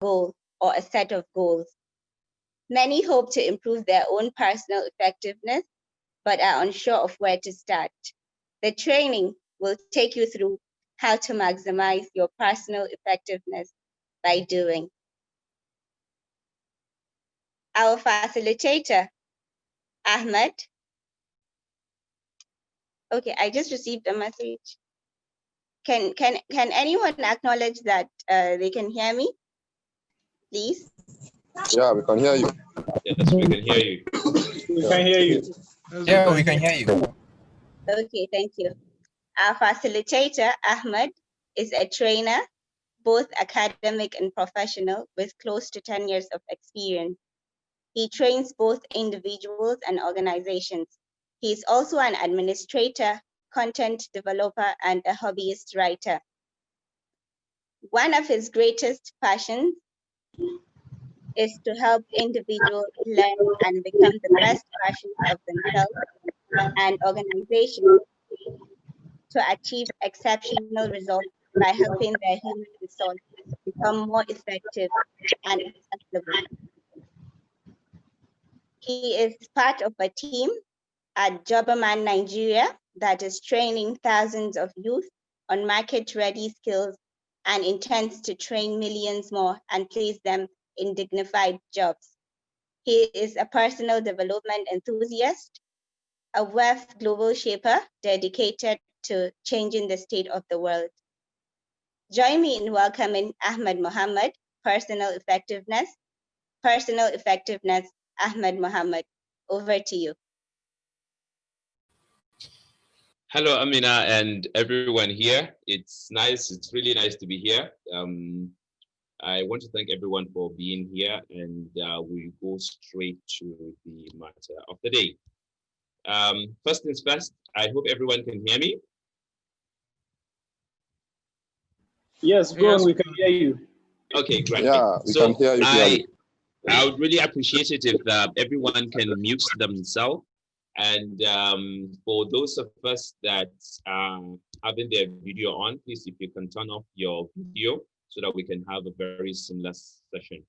goal or a set of goals. Many hope to improve their own personal effectiveness, but are unsure of where to start. The training will take you through how to maximize your personal effectiveness by doing. Our facilitator, Ahmed. Okay, I just received a message. Can anyone acknowledge that they can hear me, please? Yeah, we can hear you. Yes, we can hear you. We can hear you. Yeah, we can hear you. Okay, thank you. Our facilitator, Ahmed, is a trainer, both academic and professional, with close to 10 years of experience. He trains both individuals and organizations. He is also an administrator, content developer, and a hobbyist writer. One of his greatest passions is to help individuals learn and become the best versions of themselves, and organizations to achieve exceptional results by helping their human resources become more effective and accessible. He is part of a team at Jobberman Nigeria that is training thousands of youth on market-ready skills and intends to train millions more and place them in dignified jobs. He is a personal development enthusiast, a wealth global shaper dedicated to changing the state of the world. Join me in welcoming Ahmed Mohammed, Personal Effectiveness. Personal Effectiveness, Ahmed Mohammed. Over to you. Hello, Amina, and everyone here. It's really nice to be here. I want to thank everyone for being here, and we go straight to the matter of the day. First things first, I hope everyone can hear me. Yes, go on, we can hear you. Okay, great. Yeah, we can hear you clearly. I would really appreciate it if everyone can mute themselves. And for those of us that are having their video on, please, if you can turn off your video so that we can have a very seamless session.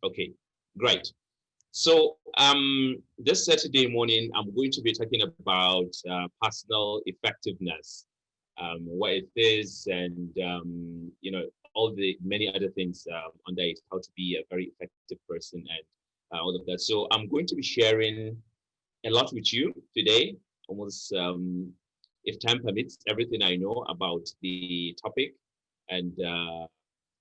Okay, great. So this Saturday morning, I'm going to be talking about personal effectiveness, what it is, and you know, all the many other things under it, how to be a very effective person and all of that. So I'm going to be sharing a lot with you today, almost, if time permits, everything I know about the topic. And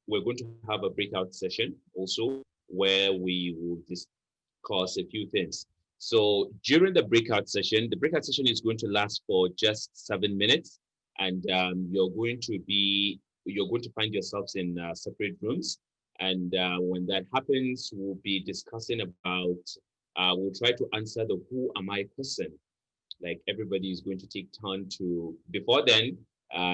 we're going to have a breakout session also where we will discuss a few things. So during the breakout session is going to last for just 7 minutes. And you're going to find yourselves in separate rooms. And when that happens, we'll be discussing about, we'll try to answer the who am I question. Like everybody is going to take turn to, before then,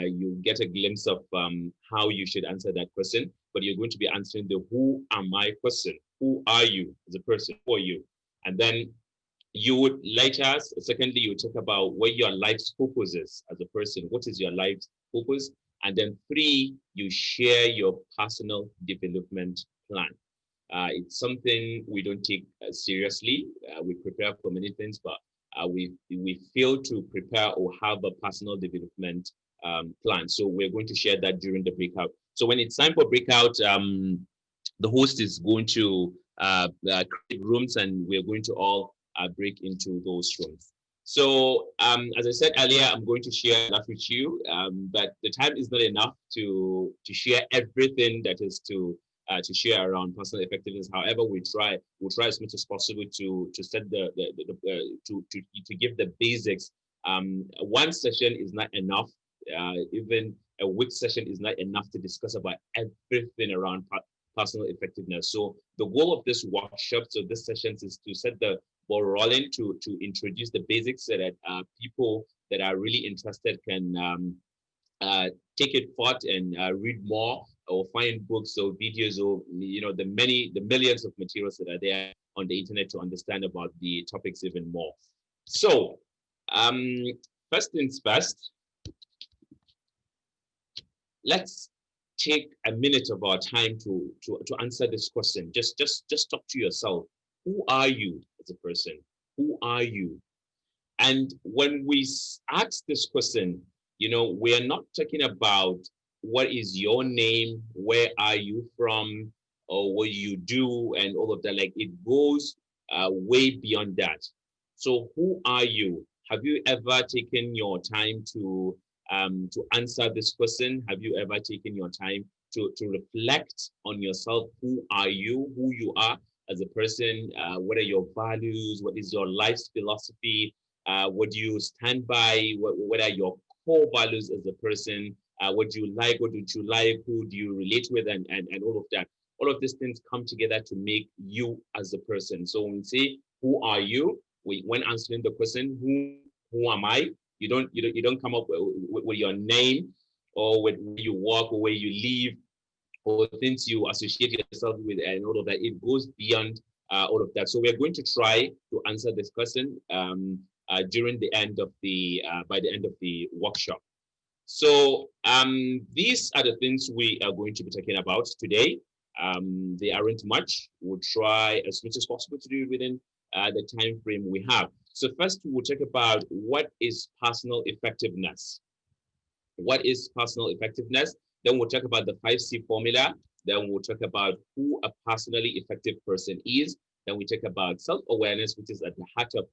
you get a glimpse of how you should answer that question, but you're going to be answering the who am I question. Who are you as a person? Who are you? And then you would later, secondly, you talk about what your life's purpose is as a person. What is your life's purpose? And then 3, you share your personal development plan. It's something we don't take seriously. We prepare for many things, but we fail to prepare or have a personal development plan. So we're going to share that during the breakout. So when it's time for breakout, the host is going to create rooms, and we're going to all break into those rooms. So as I said earlier, I'm going to share that with you, but the time is not enough to share everything that is to share around personal effectiveness. However, we'll try as much as possible to set to give the basics. One session is not enough. Even a week session is not enough to discuss about everything around personal effectiveness. So the goal of this workshop, so this session, is to set the ball rolling, to introduce the basics so that people that are really interested can take it forth and read more, or find books or videos, or the millions of materials that are there on the internet to understand about the topics even more. So first things first, let's take a minute of our time to answer this question. Just talk to yourself. Who are you as a person? Who are you? And when we ask this question, you know, we are not talking about what is your name, where are you from, or what you do, and all of that. Like, it goes way beyond that. So who are you? Have you ever taken your time to answer this question? Have you ever taken your time to reflect on yourself? Who are you? Who you are as a person? What are your values? What is your life's philosophy? What do you stand by? What are your core values as a person? What do you like? What don't you like? Who do you relate with? And all of that. All of these things come together to make you as a person. So when we say, who are you? When answering the question, who am I? You don't come up with your name, or with where you work, or where you live, or things you associate yourself with, and all of that. It goes beyond all of that. So we're going to try to answer this question during the end of the by the end of the workshop. So these are the things we are going to be talking about today. They aren't much. We'll try as much as possible to do it within the time frame we have. So first, we'll talk about what is personal effectiveness. What is personal effectiveness? Then we'll talk about the 5C formula. Then we'll talk about who a personally effective person is. Then we talk about self-awareness, which is at the heart of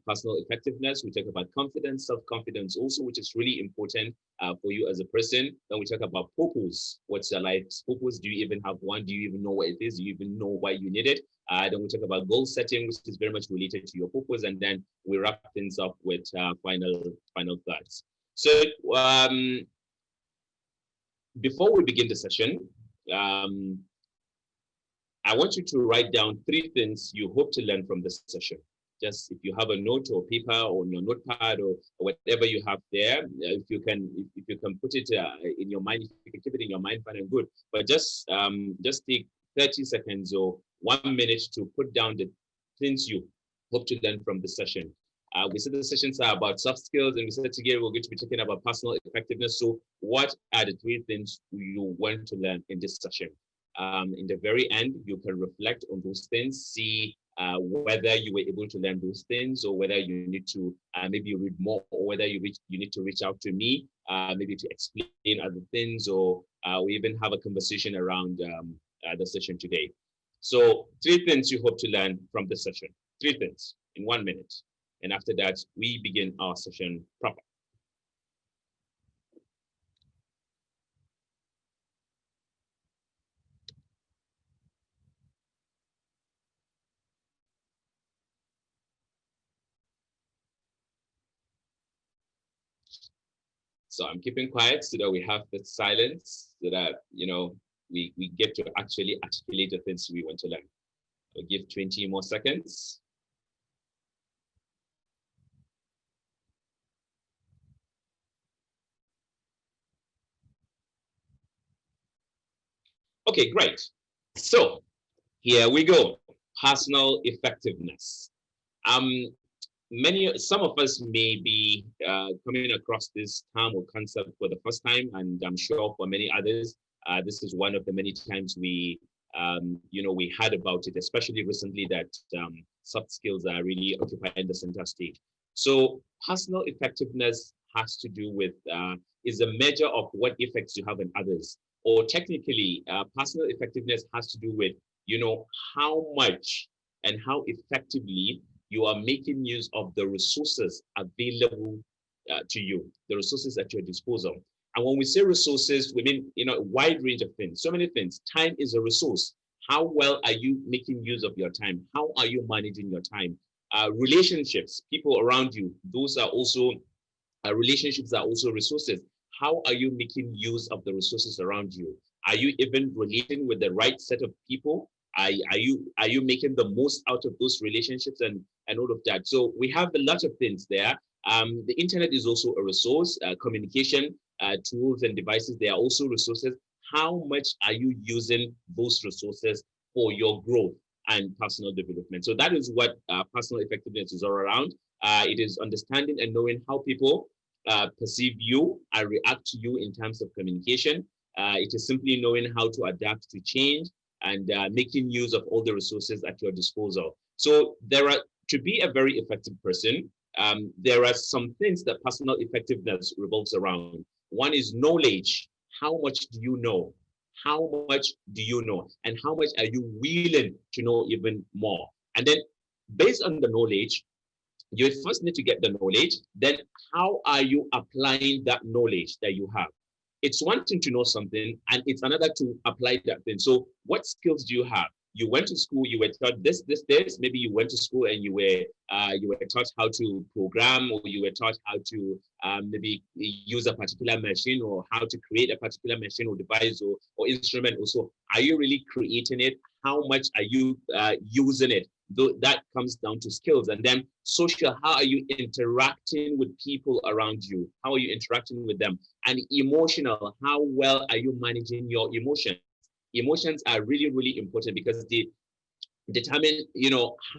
personal effectiveness. We talk about confidence, self-confidence also, which is really important for you as a person. Then we talk about purpose. What's your life's purpose? Do you even have one? Do you even know what it is? Do you even know why you need it? Then we talk about goal setting, which is very much related to your purpose. And then we wrap things up with final thoughts. So before we begin the session, I want you to write down 3 things you hope to learn from this session. Just if you have a note or paper or on your notepad or whatever you have there, if you can put it in your mind, if you can keep it in your mind, fine and good. But just take 30 seconds or 1 minute to put down the things you hope to learn from the session. We said the sessions are about soft skills, and we said together we're going to be talking about personal effectiveness. So what are the 3 things you want to learn in this session? In the very end, you can reflect on those things, see whether you were able to learn those things, or whether you need to maybe read more, or whether you need to reach out to me, maybe to explain other things, or we even have a conversation around the session today. So 3 things you hope to learn from the session. 3 things in 1 minute. And after that, we begin our session proper. So I'm keeping quiet so that we have the silence, so that, you know, we get to actually articulate the things we want to learn. I'll give 20 more seconds. Okay, great. So here we go. Personal effectiveness. Some of us may be coming across this term or concept for the first time, and I'm sure for many others, this is one of the many times we heard about it, especially recently, that soft skills are really occupying the center stage. So personal effectiveness has to do with, is a measure of what effects you have on others. Or technically, personal effectiveness has to do with, you know, how much and how effectively you are making use of the resources available to you, the resources at your disposal. And when we say resources, we mean, you know, a wide range of things, so many things. Time is a resource. How well are you making use of your time? How are you managing your time? Relationships, people around you, those are also, relationships are also resources. How are you making use of the resources around you? Are you even relating with the right set of people? Are you making the most out of those relationships and all of that? So we have a lot of things there. The internet is also a resource. Communication tools and devices, they are also resources. How much are you using those resources for your growth and personal development? So that is what personal effectiveness is all around. It is understanding and knowing how people perceive you and react to you in terms of communication. It is simply knowing how to adapt to change and making use of all the resources at your disposal. So to be a very effective person, there are some things that personal effectiveness revolves around. One is knowledge. How much do you know? How much do you know? And how much are you willing to know even more? And then based on the knowledge, you first need to get the knowledge. Then how are you applying that knowledge that you have? It's one thing to know something, and it's another to apply that thing. So what skills do you have? You went to school, you were taught this. Maybe you went to school and you were taught how to program, or you were taught how to maybe use a particular machine, or how to create a particular machine or device or instrument. Also, are you really creating it? How much are you using it? Though that comes down to skills. And then social, how are you interacting with people around you? How are you interacting with them? And emotional, how well are you managing your emotions? Emotions are really, really important because they determine,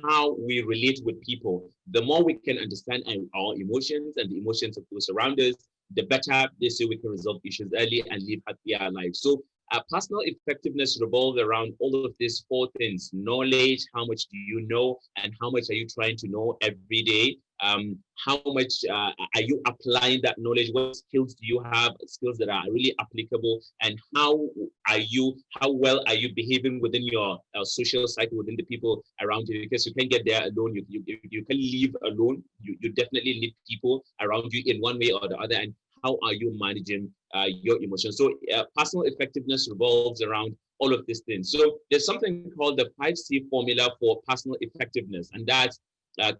how we relate with people. The more we can understand our emotions and the emotions of those around us, the better they say we can resolve issues early and live happier lives. So personal effectiveness revolves around all of these four things: knowledge, how much do you know, and how much are you trying to know every day? How much are you applying that knowledge? What skills do you have? Skills that are really applicable, and how well are you behaving within your social cycle, within the people around you? Because you can't get there alone. You can live alone. You definitely need people around you in one way or the other. And how are you managing your emotions? So personal effectiveness revolves around all of these things. So there's something called the 5C formula for personal effectiveness, and that's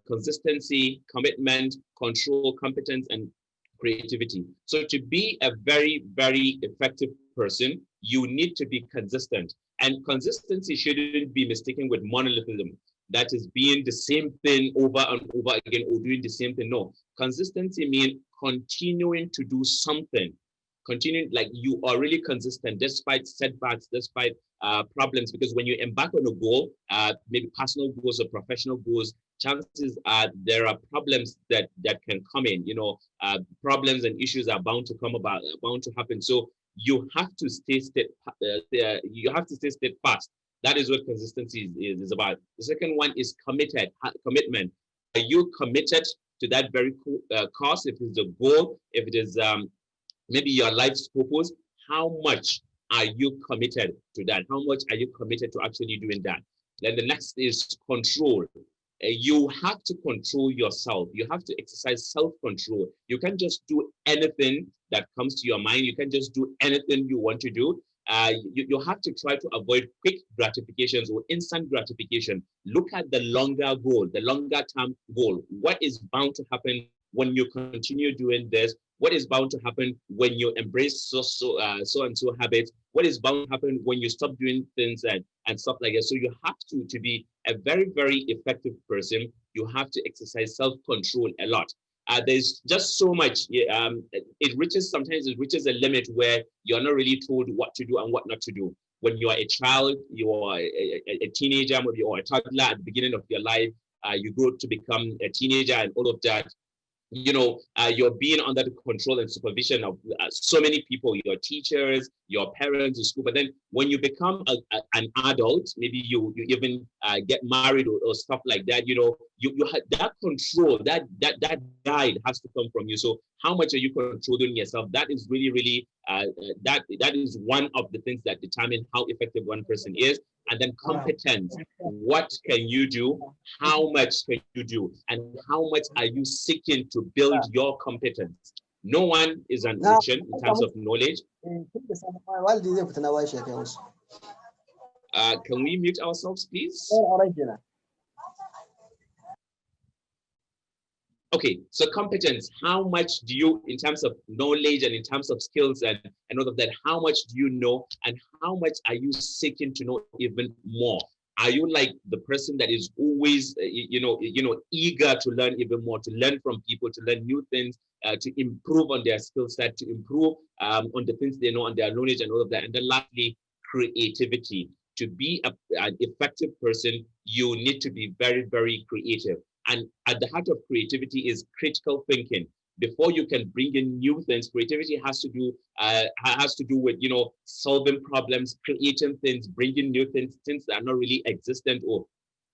consistency, commitment, control, competence, and creativity. So to be a very, very effective person, you need to be consistent. And consistency shouldn't be mistaken with monolithism. That is being the same thing over and over again, or doing the same thing. No, consistency means continuing to do something. Continuing, like you are really consistent despite setbacks, despite problems. Because when you embark on a goal, maybe personal goals or professional goals, chances are there are problems that can come in. Problems and issues are bound to come about, bound to happen. So you have to stay steadfast. That is what consistency is about. The second one is commitment. Are you committed to that very cause? If it's a goal, if it is maybe your life's purpose, how much are you committed to that? How much are you committed to actually doing that? Then the next is control. You have to control yourself. You have to exercise self-control. You can't just do anything that comes to your mind. You can't just do anything you want to do. You have to try to avoid quick gratifications or instant gratification. Look at the longer goal, the longer term goal. What is bound to happen when you continue doing this? What is bound to happen when you embrace so and so habits? What is bound to happen when you stop doing things and stuff like that? So you have to be a very, very effective person. You have to exercise self-control a lot. There's just so much. Sometimes it reaches a limit where you're not really told what to do and what not to do. When you are a child, you are a teenager, maybe or a toddler at the beginning of your life, you grow to become a teenager and all of that. You're being under the control and supervision of so many people, your teachers, your parents, the school. But then when you become an adult, maybe you even get married or stuff like that, you have that control, that guide has to come from you. So how much are you controlling yourself? That is really, really, that is one of the things that determine how effective one person is. And then competence. What can you do? How much can you do? And how much are you seeking to build your competence? No one is an ocean in terms of knowledge. Can we mute ourselves, please? Okay, so competence, how much do you, in terms of knowledge and in terms of skills and all of that, how much do you know and how much are you seeking to know even more? Are you like the person that is always, eager to learn even more, to learn from people, to learn new things, to improve on their skill set, to improve on the things they know, on their knowledge and all of that? And then lastly, creativity. To be an effective person, you need to be very, very creative. And at the heart of creativity is critical thinking. before you can bring in new things. Creativity has to do with, you know, solving problems, creating things, bringing new things, things that are not really existent, or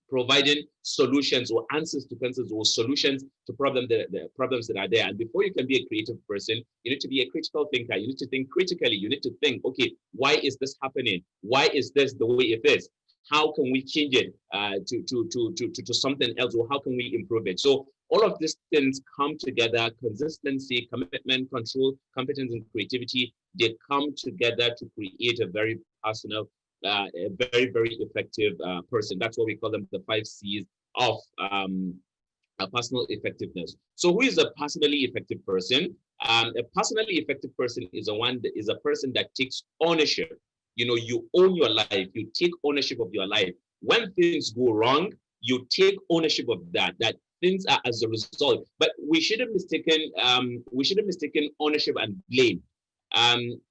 providing solutions or answers to concerns or solutions to problems that are there. And before you can be a creative person, you need to be a critical thinker. You need to think critically. You need to think, okay, why is this happening? Why is this the way it is? How can we change it to something else, or how can we improve it? So all of these things come together: consistency, commitment, control, competence, and creativity. They come together to create a very personal, a very, very effective person. That's what we call them, the 5 C's of personal effectiveness. So who is a personally effective person? A personally effective person is a person that takes ownership. You know, you own your life. You take ownership of your life. When things go wrong, you take ownership of that things are as a result. But we shouldn't mistaken ownership and blame.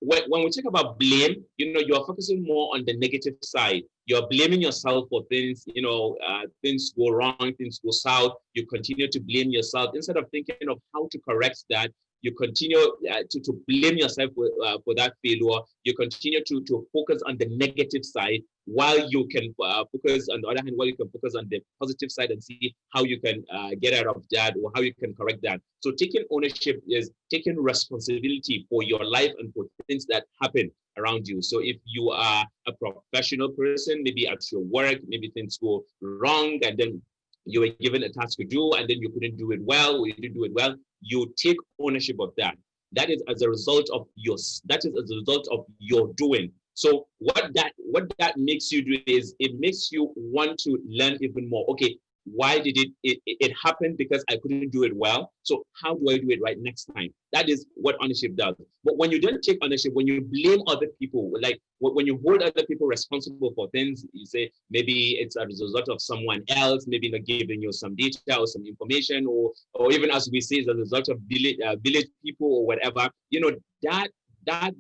When we talk about blame, you know, you're focusing more on the negative side. You're blaming yourself for things, you know, things go wrong, things go south. You continue to blame yourself instead of thinking of how to correct that. You continue to blame yourself for that failure. You continue to focus on the negative side, while you can focus on the other hand, while you can focus on the positive side and see how you can get out of that, or how you can correct that. So taking ownership is taking responsibility for your life and for things that happen around you. So if you are a professional person, maybe at your work, maybe things go wrong, and then you were given a task to do, and then you couldn't do it well, or you didn't do it well, you take ownership of that. That is as a result of your doing. So what that makes you do is it makes you want to learn even more. Okay, why did it happen? Because I couldn't do it well. So how do I do it right next time? That is what ownership does. But when you don't take ownership, when you blame other people, like when you hold other people responsible for things, you say maybe it's a result of someone else, maybe not giving you some data or some information, or even as we say, it's a result of village people or whatever. You know, that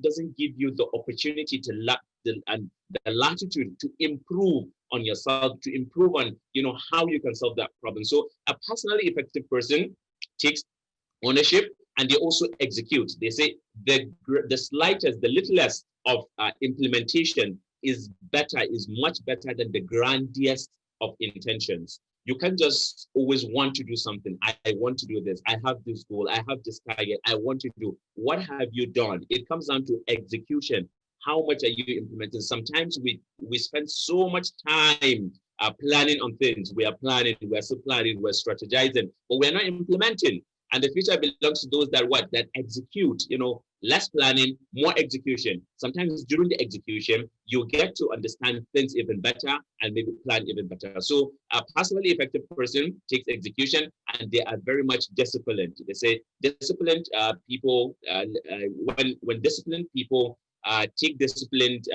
doesn't give you the opportunity and the latitude to improve on yourself, to improve on, you know, how you can solve that problem. So a personally effective person takes ownership, and they also execute. They say the littlest of implementation is much better than the grandiest of intentions. You can't just always want to do something. I want to do this. I have this goal. I have this target. I want to do. What have you done? It comes down to execution. How much are you implementing? Sometimes we spend so much time planning on things. We are planning, we're still planning, we're strategizing, but we're not implementing. And the future belongs to those that execute. You know, less planning, more execution. Sometimes during the execution, you get to understand things even better and maybe plan even better. So a personally effective person takes execution, and they are very much disciplined. They say disciplined people, when disciplined people take disciplined,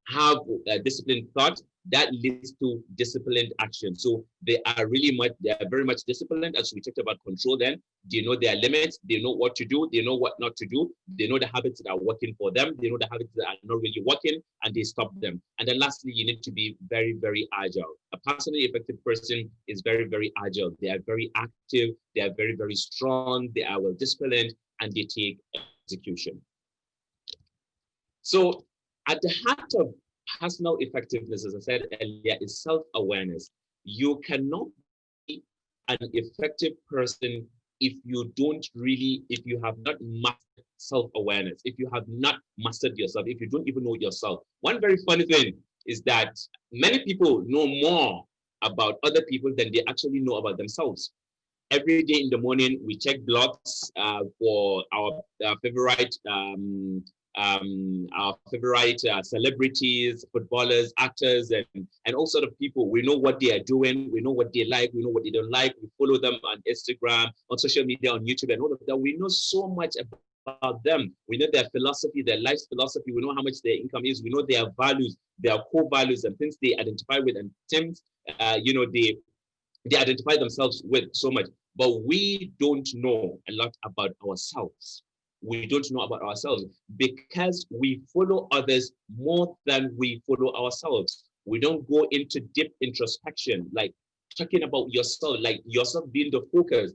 have disciplined thought, that leads to disciplined action. So they are very much disciplined. As we talked about control, then they know their limits, they know what to do, they know what not to do, they know the habits that are working for them, they know the habits that are not really working, and they stop them. And then lastly, you need to be very, very agile. A personally effective person is very, very agile. They are very active, they are very, very strong, they are well disciplined, and they take execution. So at the heart of personal effectiveness, as I said earlier, is self-awareness. You cannot be an effective person if you have not mastered self-awareness, if you have not mastered yourself, if you don't even know yourself. One very funny thing is that many people know more about other people than they actually know about themselves. Every day in the morning, we check blogs for our favorite celebrities, footballers, actors, and all sort of people. We know what they are doing. We know what they like. We know what they don't like. We follow them on Instagram, on social media, on YouTube, and all of that. We know so much about them. We know their philosophy, their life philosophy. We know how much their income is. We know their values, their core values, and things they identify with, and things they identify themselves with so much. But we don't know a lot about ourselves. We don't know about ourselves because we follow others more than we follow ourselves. We don't go into deep introspection, like talking about yourself, like yourself being the focus.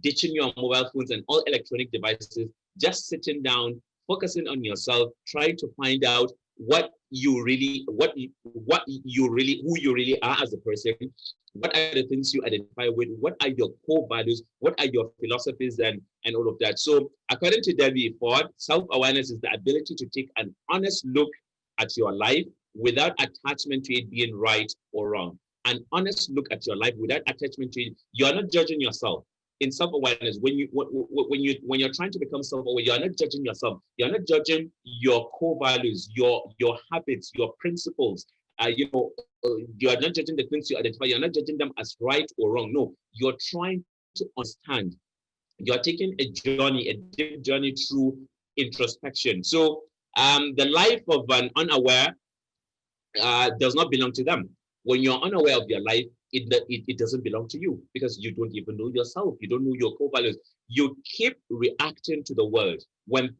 ditching your mobile phones and all electronic devices, just sitting down, focusing on yourself, trying to find out who you really are as a person. What are the things you identify with? What are your core values? What are your philosophies and all of that? So according to Debbie Ford, self-awareness is the ability to take an honest look at your life without attachment to it being right or wrong. An honest look at your life without attachment to it. You're not judging yourself. In self-awareness, when you're trying to become self-aware, you're not judging yourself. You're not judging your core values, your habits, your principles. You're not judging the things you identify. You're not judging them as right or wrong. No, you're trying to understand. You're taking a deep journey through introspection. So the life of an unaware does not belong to them. When you're unaware of your life, it doesn't belong to you because you don't even know yourself. You don't know your core values. You keep reacting to the world. When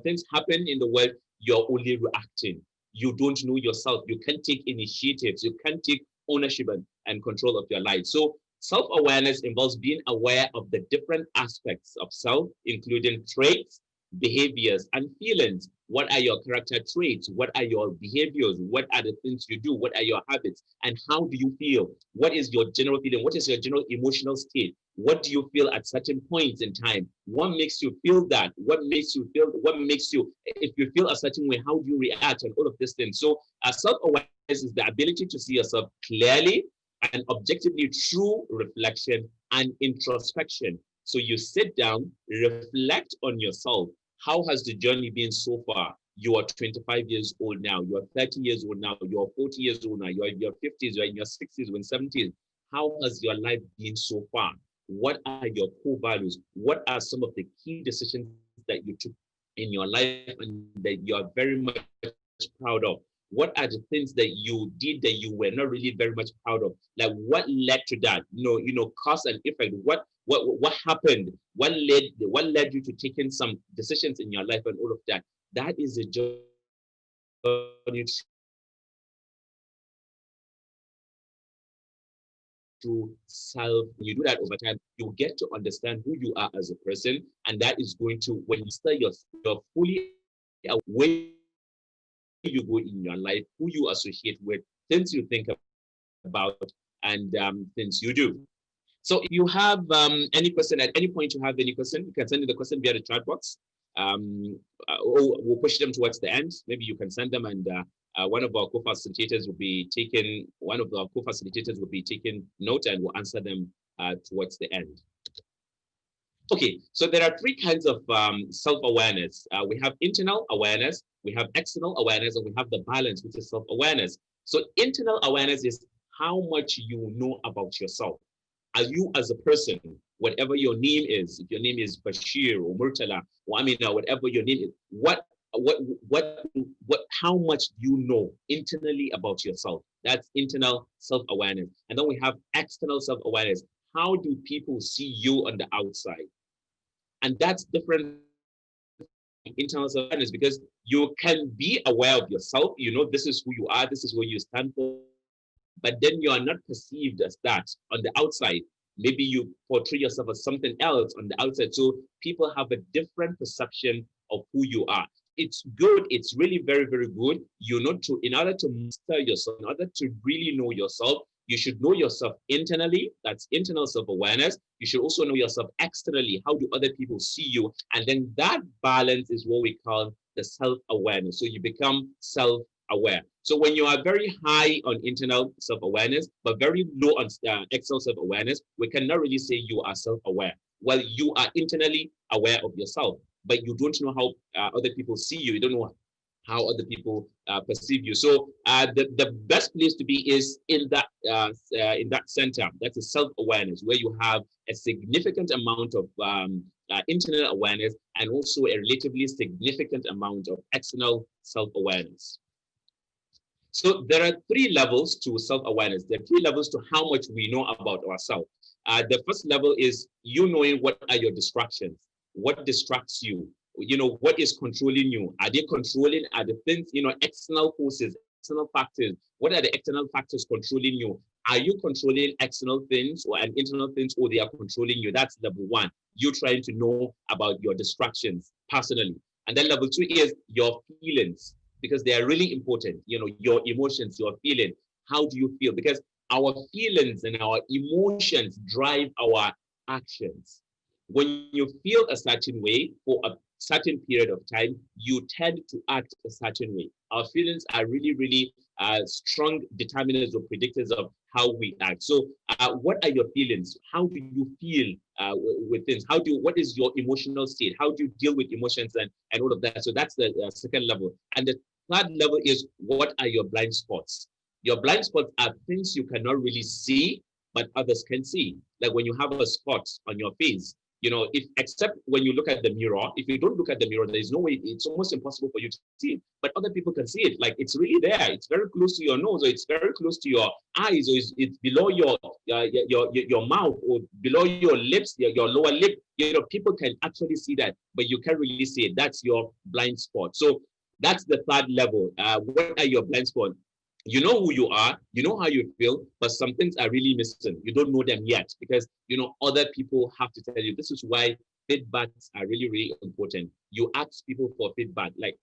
things happen in the world, you're only reacting. You don't know yourself. You can't take initiatives. You can't take ownership and control of your life. So self-awareness involves being aware of the different aspects of self, including traits, behaviors, and feelings. What are your character traits? What are your behaviors? What are the things you do? What are your habits? And how do you feel? What is your general feeling? What is your general emotional state? What do you feel at certain points in time? What makes you feel that? What makes you, if you feel a certain way, how do you react and all of these things? So self-awareness is the ability to see yourself clearly and objectively through reflection and introspection. So you sit down, reflect on yourself. How has the journey been so far? You are 25 years old now. You are 30 years old now. You are 40 years old now. You are in your 50s. You are in your 60s. You are in 70s. How has your life been so far? What are your core values? What are some of the key decisions that you took in your life and that you are very much proud of? What are the things that you did that you were not really very much proud of? Like what led to that? Cause and effect. What happened? What led you to taking some decisions in your life and all of that? That is a journey through self. When you do that over time, you get to understand who you are as a person, and that is going to, when you start you're fully aware you go in your life, who you associate with, things you think about, and things you do. So if you have any question, at any point you have any question, you can send in the question via the chat box. Or we'll push them towards the end. Maybe you can send them, and one of our co-facilitators will be taking note and will answer them towards the end. Okay, so there are three kinds of self-awareness. We have internal awareness, we have external awareness, and we have the balance, which is self-awareness. So internal awareness is how much you know about yourself. Are you as a person, whatever your name is, if your name is Bashir or Murtala or Amina, whatever your name is, how much do you know internally about yourself? That's internal self-awareness. And then we have external self-awareness. How do people see you on the outside? And that's different from internal self-awareness, because you can be aware of yourself. You know, this is who you are, this is what you stand for, but then you are not perceived as that on the outside. Maybe you portray yourself as something else on the outside. So people have a different perception of who you are. It's good. It's really very, very good. In order to master yourself, in order to really know yourself, you should know yourself internally. That's internal self-awareness. You should also know yourself externally. How do other people see you? And then that balance is what we call the self-awareness. So you become self-aware. So when you are very high on internal self-awareness, but very low on external self-awareness, we cannot really say you are self-aware. Well, you are internally aware of yourself, but you don't know how other people see you. You don't know how other people perceive you. So the best place to be is in that center. That's a self-awareness, where you have a significant amount of internal awareness and also a relatively significant amount of external self-awareness. So there are three levels to self-awareness. There are three levels to how much we know about ourselves. The first level is you knowing what are your distractions. What distracts you? What is controlling you? Are they controlling? Are the things, external forces, external factors? What are the external factors controlling you? Are you controlling external things or and internal things, or they are controlling you? That's level one. You trying to know about your distractions personally. And then level two is your feelings, because they are really important. You know, your emotions, your feeling. How do you feel? Because our feelings and our emotions drive our actions. When you feel a certain way for a certain period of time, you tend to act a certain way. Our feelings are really, really strong determinants or predictors of how we act. So what are your feelings? How do you feel with things? What is your emotional state? How do you deal with emotions and all of that? So that's the second level. And the third level is, what are your blind spots? Your blind spots are things you cannot really see, but others can see. Like when you have a spot on your face, you know, except when you look at the mirror, if you don't look at the mirror, there is no way, it's almost impossible for you to see it, but other people can see it. Like it's really there. It's very close to your nose, or it's very close to your eyes, or it's below your mouth, or below your lips, your lower lip. You know, people can actually see that, but you can't really see it. That's your blind spot. So that's the third level. What are your blind spots? You know who you are, you know how you feel, but some things are really missing. You don't know them yet, because you know other people have to tell you. This is why feedbacks are really, really important. You ask people for feedback, like,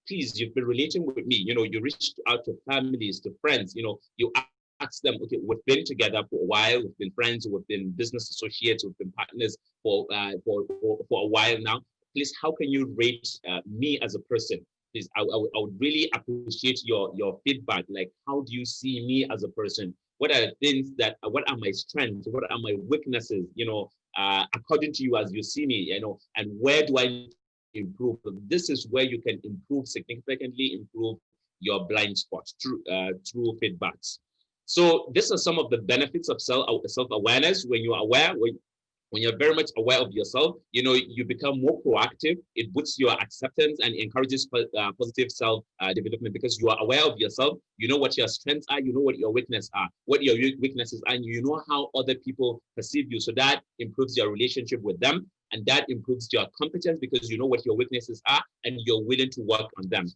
please, you've been relating with me. You know, you reach out to families, to friends. You know, you ask them, okay, we've been together for a while, we've been friends, we've been business associates, we've been partners for a while now. Please, how can you rate me as a person? Please, I would really appreciate your feedback. Like, how do you see me as a person? What are things what are my strengths? What are my weaknesses? You know, according to you as you see me, you know, and where do I improve? This is where you can significantly improve your blind spots through feedbacks. So these are some of the benefits of self-awareness. When you are aware, when you're very much aware of yourself, you know, you become more proactive. It boosts your acceptance and encourages positive self-development, because you are aware of yourself. You know what your strengths are. You know what your weaknesses are, and you know how other people perceive you. So that improves your relationship with them, and that improves your competence, because you know what your weaknesses are and you're willing to work on them.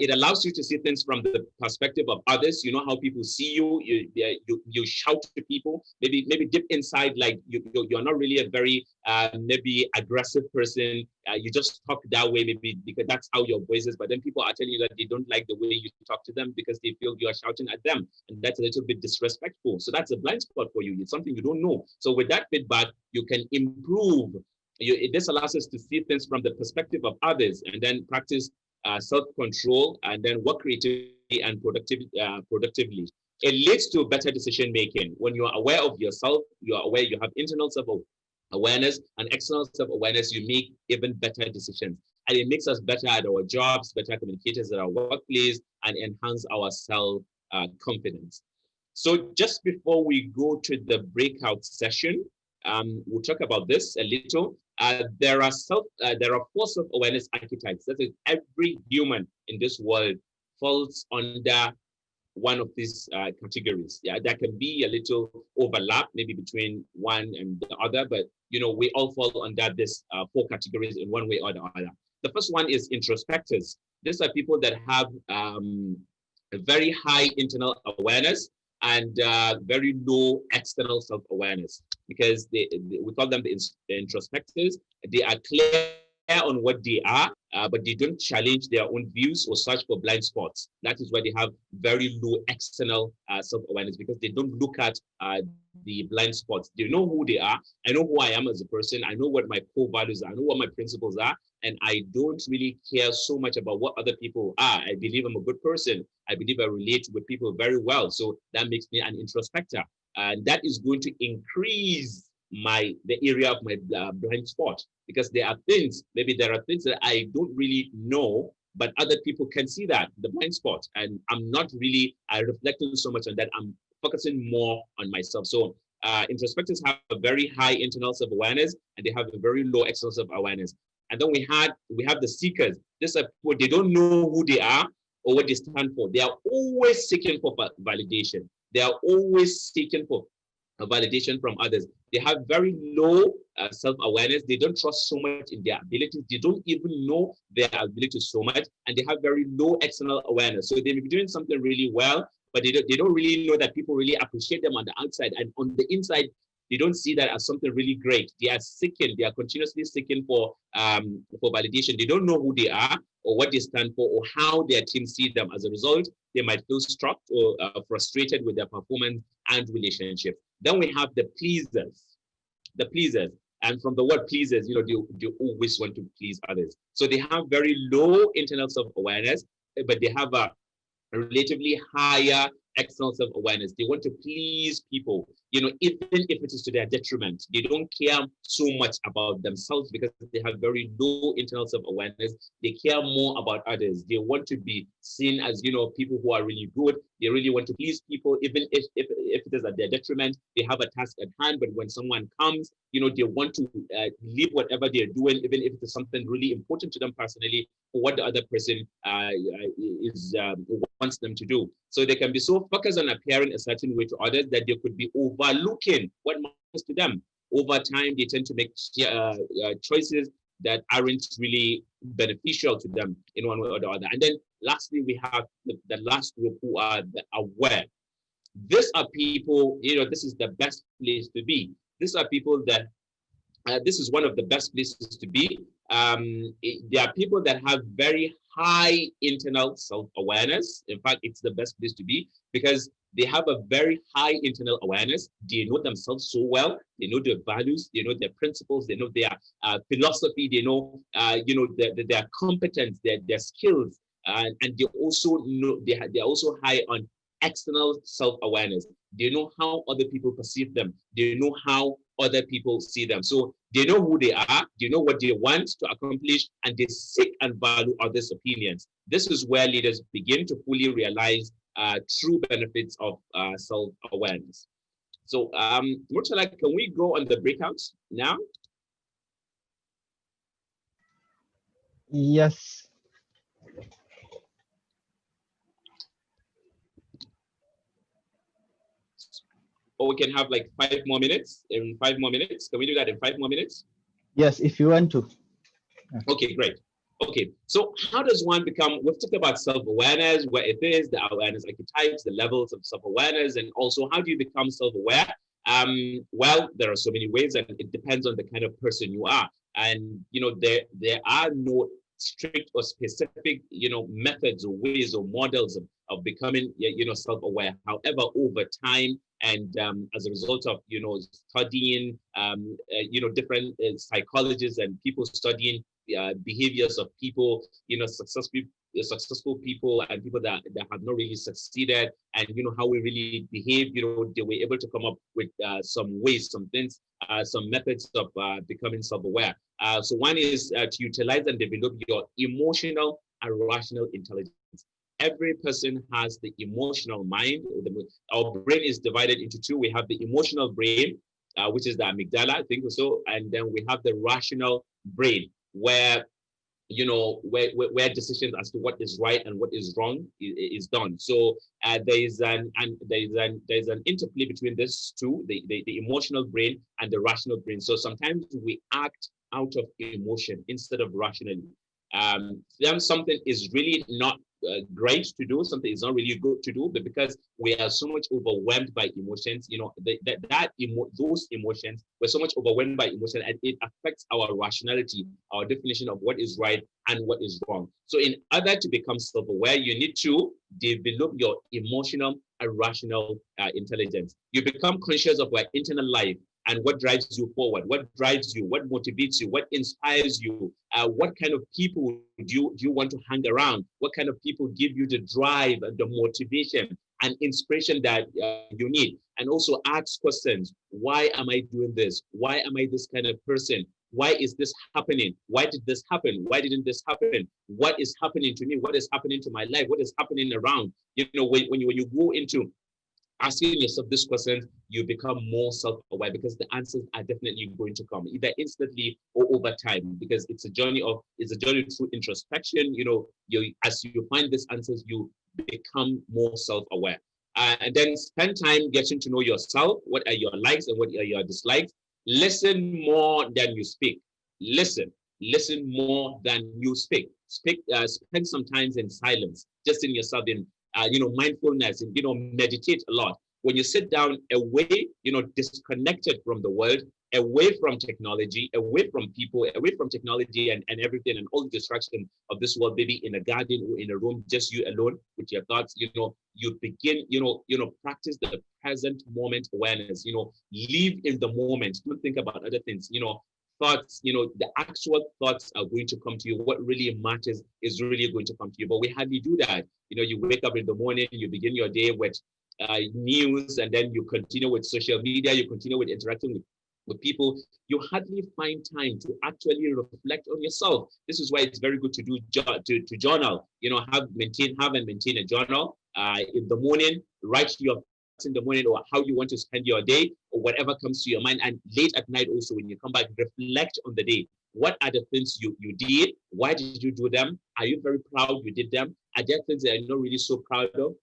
It allows you to see things from the perspective of others. You know how people see you. You shout to people. Maybe deep inside, like you're not really a very maybe aggressive person. You just talk that way, maybe because that's how your voice is. But then people are telling you that they don't like the way you talk to them because they feel you are shouting at them, and that's a little bit disrespectful. So that's a blind spot for you. It's something you don't know. So with that feedback, you can improve. This allows us to see things from the perspective of others, and then practice self-control, and then work creatively and productively. It leads to better decision making. When you are aware of yourself, you are aware, you have internal self-awareness and external self-awareness, you make even better decisions. And it makes us better at our jobs, better communicators at our workplace, and enhance our self-confidence. So just before we go to the breakout session, we'll talk about this a little. There are 4 self-awareness archetypes. That is, every human in this world falls under one of these categories. Yeah, there can be a little overlap, maybe between one and the other, but you know, we all fall under this 4 categories in one way or the other. The first one is introspectors. These are people that have a very high internal awareness and very low external self-awareness, because we call them the introspectors. They are clear on what they are, but they don't challenge their own views or search for blind spots. That is why they have very low external self-awareness, because they don't look at the blind spots. They know who they are. I know who I am as a person. I know what my core values are. I know what my principles are. And I don't really care so much about what other people are. I believe I'm a good person. I believe I relate with people very well. So that makes me an introspector. And that is going to increase the area of my blind spot, because there are things that I don't really know, but other people can see that, the blind spot. And I'm not really reflecting so much on that. I'm focusing more on myself. So introspectors have a very high internal self-awareness, and they have a very low external self-awareness. And then we have the seekers. These are people, they don't know who they are or what they stand for. They are always seeking for validation. They are always seeking for validation from others. They have very low self-awareness. They don't trust so much in their abilities. They don't even know their abilities so much. And they have very low external awareness. So they may be doing something really well, but they don't really know that people really appreciate them on the outside, and on the inside, they don't see that as something really great. They are seeking, they are continuously seeking for validation. They don't know who they are or what they stand for or how their team see them. As a result, they might feel struck or frustrated with their performance and relationship. Then we have the pleasers. The pleasers. And from the word pleasers, they always want to please others. So they have very low internal self-awareness, but they have a relatively higher external self-awareness. They want to please people, even if it is to their detriment. They don't care so much about themselves because they have very low internal self-awareness. They care more about others. They want to be seen as, people who are really good. They really want to please people, even if it is at their detriment. They have a task at hand, but when someone comes, they want to leave whatever they're doing, even if it is something really important to them personally, for what the other person wants them to do. So they can be so focused on appearing a certain way to others that they could be overlooking what matters to them. Over time, they tend to make choices that aren't really beneficial to them in one way or the other. And then lastly, we have the last group who are the aware. These are people, this is the best place to be. These are people that, this is one of the best places to be. There are people that have very high internal self-awareness. In fact, it's the best place to be because they have a very high internal awareness. They know themselves so well. They know their values. They know their principles. They know their philosophy. They know, their competence, their skills, and they also know they're also high on external self-awareness. They know how other people perceive them. They know how other people see them. So they know who they are, they know what they want to accomplish, and they seek and value others' opinions. This is where leaders begin to fully realize true benefits of self-awareness. So, Murtala, can we go on the breakouts now? Yes. Or we can have like 5 more minutes. In 5 more minutes, can we do that in 5 more minutes? Yes, if you want to. Okay, great. Okay, so how does one become, we've talked about self-awareness, where it is, the awareness archetypes, the levels of self-awareness, and also how do you become self-aware? Well, there are so many ways, and it depends on the kind of person you are. And, there are no strict or specific, methods or ways or models of becoming, self-aware. However, over time, and as a result of, studying, different psychologists and people studying behaviors of people, successful people and people that have not really succeeded, and how we really behave, they were able to come up with some ways, some things, some methods of becoming self-aware. So one is to utilize and develop your emotional and rational intelligence. Every person has the emotional mind. Our brain is divided into two. We have the emotional brain, which is the amygdala, I think so, and then we have the rational brain, where where decisions as to what is right and what is wrong is done. So there's an interplay between these two, the emotional brain and the rational brain. So sometimes we act out of emotion instead of rationally. Then something is really not great to do, something is not really good to do, but because we are so much overwhelmed by emotions, those emotions, we're so much overwhelmed by emotion, and it affects our rationality, our definition of what is right and what is wrong. So in order to become self-aware, you need to develop your emotional and rational intelligence. You become conscious of your internal life and what drives you forward, what drives you, what motivates you, what inspires you, what kind of people do you want to hang around, what kind of people give you the drive and the motivation and inspiration that you need. And also ask questions. Why am I doing this? Why am I this kind of person? Why is this happening? Why did this happen? Why didn't this happen? What is happening to me? What is happening to my life? What is happening around? When you go into asking yourself this question, you become more self-aware because the answers are definitely going to come either instantly or over time, because it's a journey through introspection. As you find these answers, you become more self-aware. And then spend time getting to know yourself. What are your likes and what are your dislikes? Listen more than you speak. Listen more than you speak. Spend some time in silence, just in yourself in mindfulness, and, meditate a lot. When you sit down away, disconnected from the world, away from technology, away from people, away from technology and everything and all the distraction of this world, maybe in a garden or in a room, just you alone with your thoughts, you begin, practice the present moment awareness, live in the moment. Don't think about other things, thoughts, the actual thoughts are going to come to you. What really matters is really going to come to you. But we hardly do that. You wake up in the morning, you begin your day with news, and then you continue with social media, you continue with interacting with people. You hardly find time to actually reflect on yourself. This is why it's very good to do to journal. Have and maintain a journal. In the morning, write your thoughts in the morning, or how you want to spend your day, or whatever comes to your mind. And late at night also, when you come back, reflect on the day. What are the things you did? Why did you do them? Are you very proud you did them? Are there things that you're not really so proud of?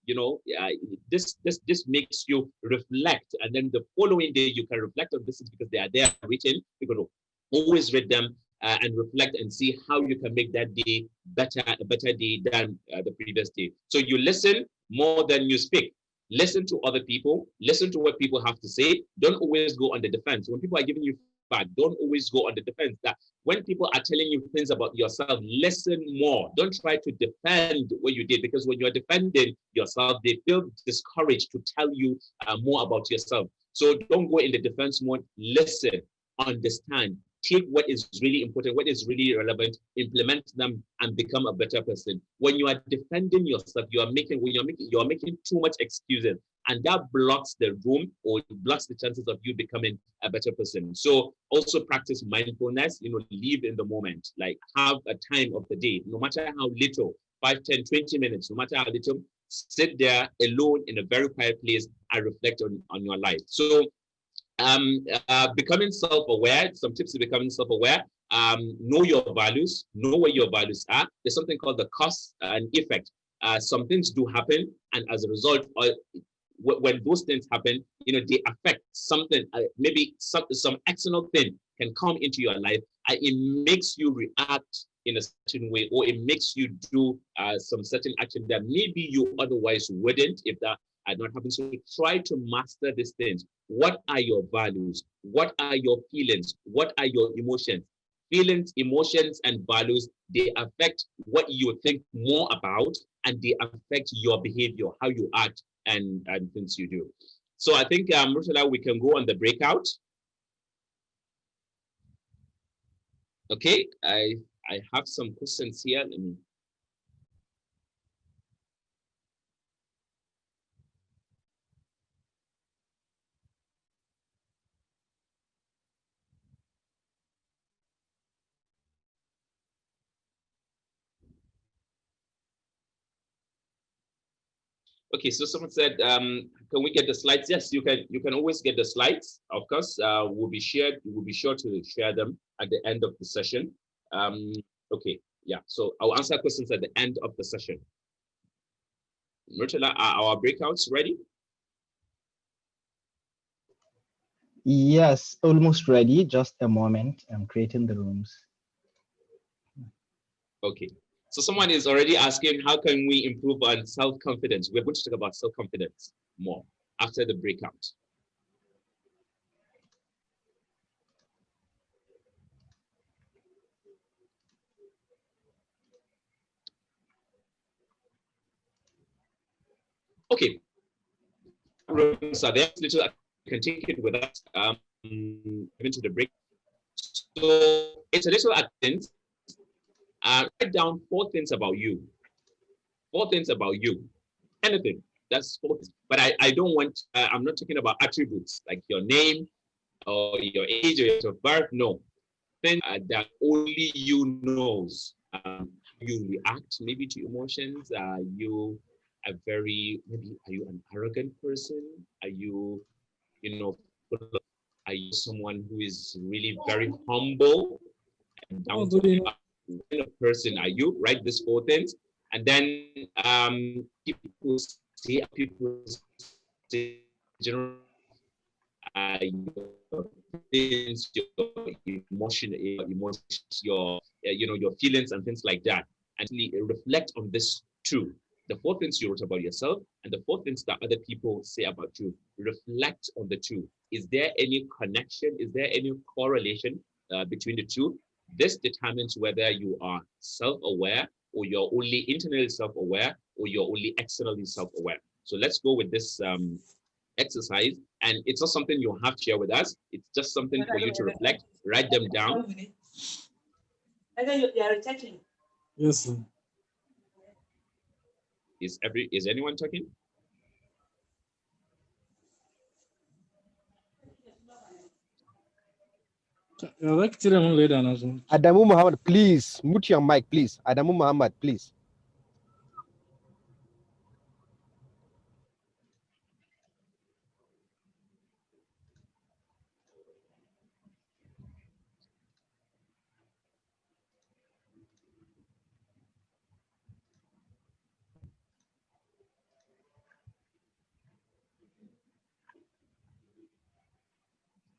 This makes you reflect, and then the following day you can reflect on this because they are there written. You're going to always read them and reflect and see how you can make that day a better day than the previous day. So you listen more than you speak. Listen to other people. Listen to what people have to say. Don't always go on the defense. When people are giving you feedback, don't always go on the defense. That when people are telling you things about yourself, listen more. Don't try to defend what you did, because when you're defending yourself, they feel discouraged to tell you more about yourself. So don't go in the defense mode. Listen, understand, take what is really important, what is really relevant, implement them, and become a better person. When you are defending yourself, you're making too much excuses, and that blocks the room, or blocks the chances of you becoming a better person. So also practice mindfulness, live in the moment, like have a time of the day, no matter how little, 5, 10, 20 minutes, no matter how little, sit there alone in a very quiet place and reflect on your life. So becoming self-aware, some tips to becoming self-aware. Know your values, know what your values are. There's something called the cause and effect. Some things do happen, and as a result, when those things happen, they affect something. Maybe some external thing can come into your life, and it makes you react in a certain way, or it makes you do some certain action that maybe you otherwise wouldn't if that had not happened. So try to master these things. What are your values? What are your feelings? What are your emotions? Feelings, emotions, and values, they affect what you think more about, and they affect your behavior, how you act, and things you do. So I think, Murtala, we can go on the breakout. Okay, I have some questions here. Let me. Okay, so someone said, can we get the slides? Yes, you can always get the slides. Of course, we'll be sure to share them at the end of the session. Okay, yeah, so I'll answer questions at the end of the session. Murtala, are our breakouts ready? Yes, almost ready. Just a moment. I'm creating the rooms. Okay. So someone is already asking, how can we improve on self-confidence? We're going to talk about self-confidence more after the breakout. Okay. So there's little, I can take it with us even to the break. So it's a little accident. Write down 4 things about you. 4 things about you. Anything. That's 4 things. But I don't want, I'm not talking about attributes like your name or your age or your birth. No. Things that only you knows. You react maybe to emotions. Are you a very, maybe are you an arrogant person? Are you, are you someone who is really very humble and down to earth? What kind of person are you? Write these 4 things, and then people say general your feelings, your emotions, your feelings and things like that, and reflect on this too. The 4 things you wrote about yourself and the 4 things that other people say about you. Reflect on the two. Is there any connection? Is there any correlation between the two? This determines whether you are self-aware or you're only internally self-aware or you're only externally self-aware. So let's go with this exercise. And it's not something you have to share with us. It's just something for you to reflect, write them down. Yes, sir. Is anyone talking? Adamu Muhammad, please mute your mic, please. Adamu Muhammad, please.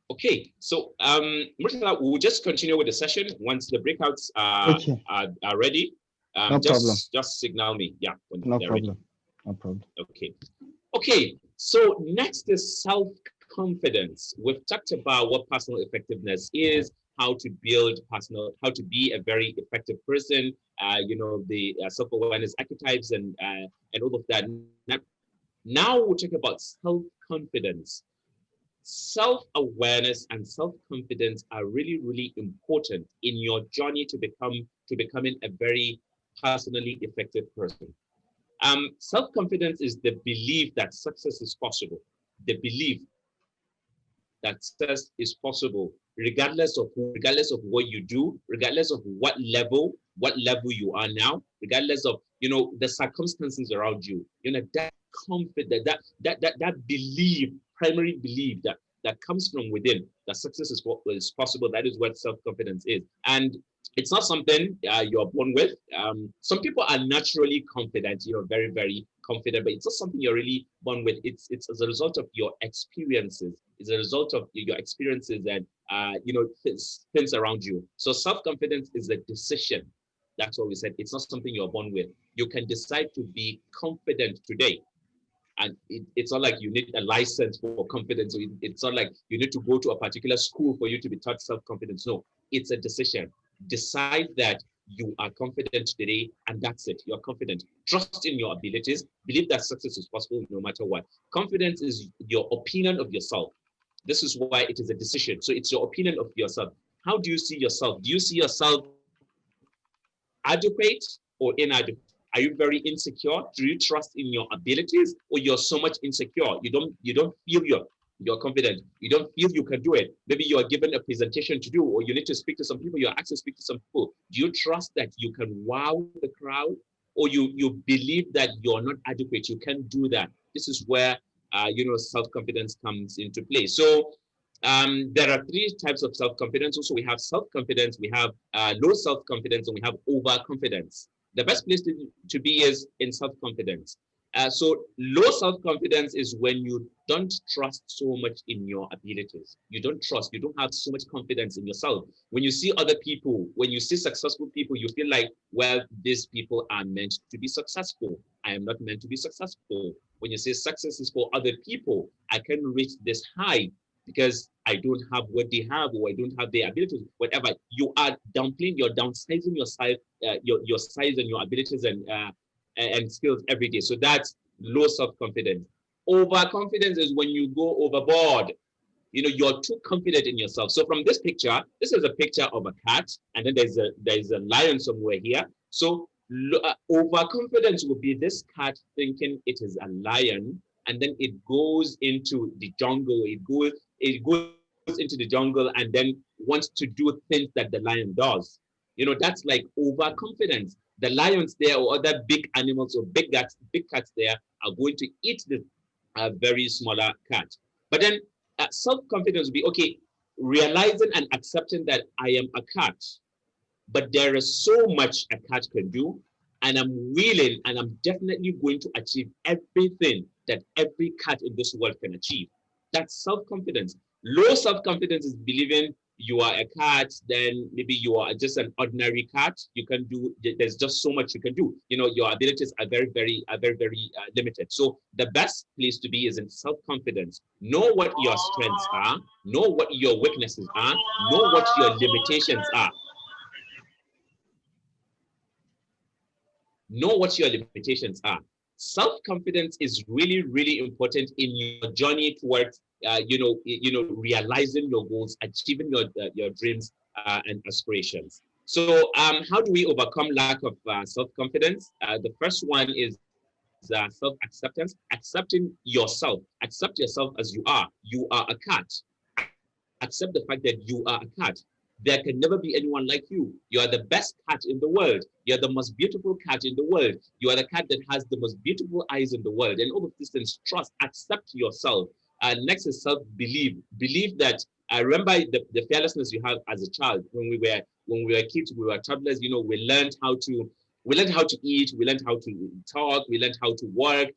Okay, so Murtala, we'll just continue with the session once the breakouts are ready. No problem. Just signal me. Yeah, when No they're problem. ready. No problem. Okay. Okay, so next is self-confidence. We've talked about what personal effectiveness is, how to build how to be a very effective person, the self-awareness archetypes and all of that. Now we'll talk about self-confidence. Self-awareness and self-confidence are really, really important in your journey to becoming a very personally effective person. Self-confidence is the belief that success is possible, the belief that success is possible, regardless of what you do, regardless of what level you are now, regardless of the circumstances around you. That confidence, that belief, primary belief that comes from within, that success is what is possible. That is what self-confidence is. And it's not something you're born with. Some people are naturally confident, very, very confident, but it's not something you're really born with. It's as a result of your experiences. It's a result of your experiences and things around you. So self-confidence is a decision. That's what we said. It's not something you're born with. You can decide to be confident today. And it's not like you need a license for confidence. It's not like you need to go to a particular school for you to be taught self-confidence. No, it's a decision. Decide that you are confident today, and that's it. You're confident. Trust in your abilities. Believe that success is possible no matter what. Confidence is your opinion of yourself. This is why it is a decision. So it's your opinion of yourself. How do you see yourself? Do you see yourself adequate or inadequate? Are you very insecure? Do you trust in your abilities, or you're so much insecure? You don't feel you're confident. You don't feel you can do it. Maybe you are given a presentation to do, or you need to speak to some people. You're asked to speak to some people. Do you trust that you can wow the crowd, or you believe that you're not adequate? You can't do that. This is where self-confidence comes into play. So there are 3 types of self-confidence. Also, we have self-confidence, we have low self-confidence, and we have overconfidence. The best place to be is in self-confidence. So low self-confidence is when you don't trust so much in your abilities. You don't have so much confidence in yourself. When you see other people, when you see successful people, you feel like, well, these people are meant to be successful. I am not meant to be successful. When you say success is for other people, I can reach this high because I don't have what they have, or I don't have their abilities, whatever. You are downplaying, you're downsizing your size, your size and your abilities and skills every day. So that's low self-confidence. Overconfidence is when you go overboard. You're too confident in yourself. So from this picture, this is a picture of a cat, and then there's a lion somewhere here. So overconfidence would be this cat thinking it is a lion, and then it goes into the jungle. It goes into the jungle and then wants to do things that the lion does. That's like overconfidence. The lions there or other big animals or big cats there are going to eat the very smaller cat. But then self-confidence will be, okay, realizing and accepting that I am a cat, but there is so much a cat can do, and I'm willing and I'm definitely going to achieve everything that every cat in this world can achieve. That's self-confidence. Low self-confidence is believing you are a cat, then maybe you are just an ordinary cat. You can do, there's just so much you can do. You know, your abilities are very limited. So the best place to be is in self-confidence. Know what your strengths are, know what your weaknesses are, know what your limitations are. Know what your limitations are. Self-confidence is really important in your journey towards realizing your goals, achieving your dreams and aspirations. So how do we overcome lack of self-confidence? The first one is self-acceptance. Accepting yourself. Accept yourself as you are. You are a cat. Accept the fact that you are a cat. There can never be anyone like you. You are the best cat in the world. You're the most beautiful cat in the world. You are the cat that has the most beautiful eyes in the world. And all of this things, trust, accept yourself. Next is self-belief. Believe that, remember the fearlessness you have as a child. When we were kids, we were toddlers, you know, we learned how to eat, we learned how to talk, we learned how to work,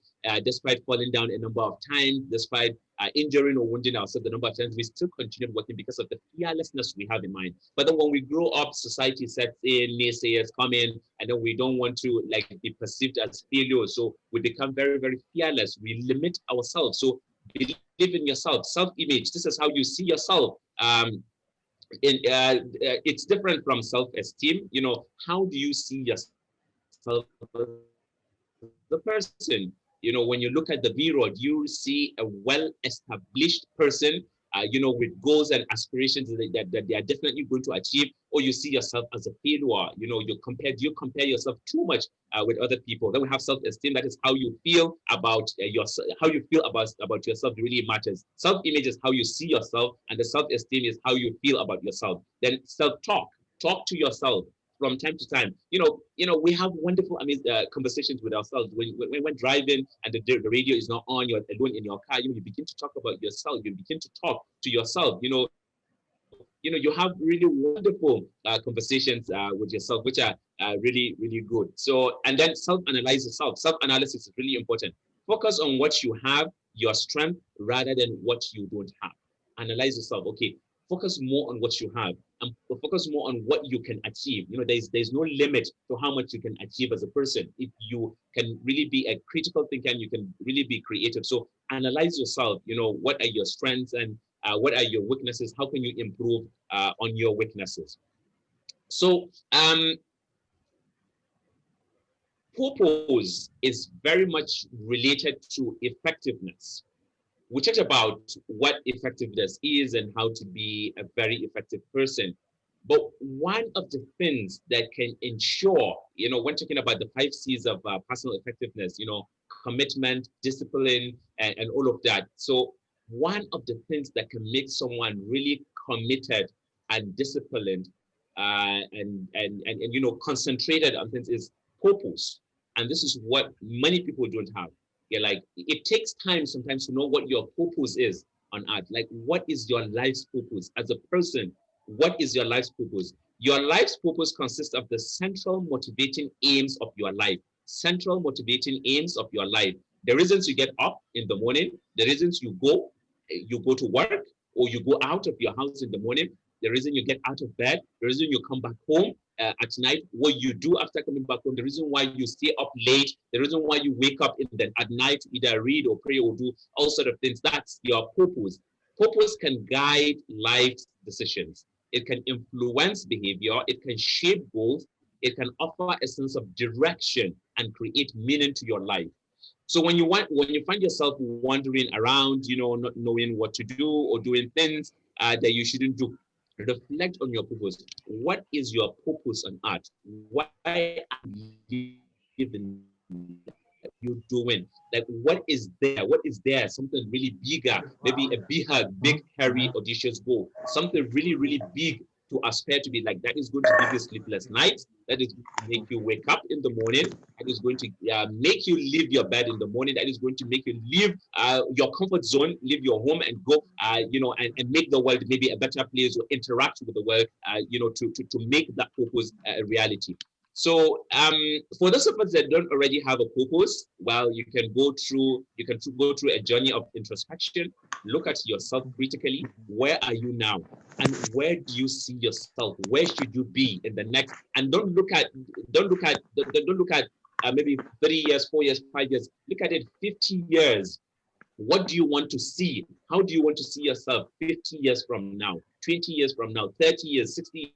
despite falling down a number of times, despite injuring or wounding ourselves a number of times, we still continued working because of the fearlessness we have in mind. But then when we grow up, society sets in, naysayers come in, and then we don't want to be perceived as failures. So we become very fearless. We limit ourselves. So believe in yourself, self-image. This is how you see yourself. It's different from self-esteem. You know, how do you see yourself? The person, you know, when you look at the B-road, you see a well-established person, with goals and aspirations that they are definitely going to achieve, or you see yourself as a failure. You know, you compare yourself too much with other people. Then we have self-esteem. That is how you feel about yourself. How you feel about yourself really matters. Self-image is how you see yourself, and the self-esteem is how you feel about yourself. Then self-talk. Talk to yourself from time to time. You know, we have wonderful, conversations with ourselves. When we're driving and the radio is not on, you're alone in your car, you begin to talk about yourself. You begin to talk to yourself. You you have really wonderful conversations with yourself, which are really good. So, and then self-analyze yourself. Self-analysis is really important. Focus on what you have, your strength, rather than what you don't have. Analyze yourself. Okay, focus more on what you have and focus more on what you can achieve. You know, there's no limit to how much you can achieve as a person. If you can really be a critical thinker and you can really be creative. So analyze yourself. You know, what are your strengths and what are your weaknesses? How can you improve on your weaknesses? So purpose is very much related to effectiveness. We talked about what effectiveness is and how to be a very effective person. But one of the things that can ensure, you know, when talking about the 5 C's of personal effectiveness, you know, commitment, discipline, and all of that. So one of the things that can make someone really committed and disciplined and you know, concentrated on things is purpose. And this is what many people don't have. Yeah, like it takes time sometimes to know what your purpose is on earth. Like, what is your life's purpose as a person? What is your life's purpose? Your life's purpose consists of the central motivating aims of your life. Central motivating aims of your life. The reasons you get up in the morning, the reasons you go to work, or you go out of your house in the morning, the reason you get out of bed, the reason you come back home at night, what you do after coming back home, the reason why you stay up late, the reason why you wake up at night to either read or pray or do all sort of things. That's your purpose. Purpose can guide life's decisions. It can influence behavior. It can shape goals. It can offer a sense of direction and create meaning to your life. So when you find yourself wandering around, you know, not knowing what to do or doing things that you shouldn't do, reflect on your purpose. What is your purpose on earth? Why are you living? You're doing? Like, what is there? What is there? Something really bigger, maybe a big, hairy, audacious goal. Something really big to aspire to be. Like, that is going to give you sleepless nights. That is going to make you wake up in the morning. That is going to make you leave your bed in the morning. That is going to make you leave your comfort zone, leave your home and go, you know, and make the world maybe a better place, or interact with the world, you know, to make that purpose a reality. So for those of us that don't already have a purpose, well, you can go through a journey of introspection. Look at yourself critically. Where are you now? And where do you see yourself? Where should you be in the next? And don't look at maybe 3 years, 4 years, 5 years. Look at it 50 years. What do you want to see? How do you want to see yourself 50 years from now, 20 years from now, 30 years, 60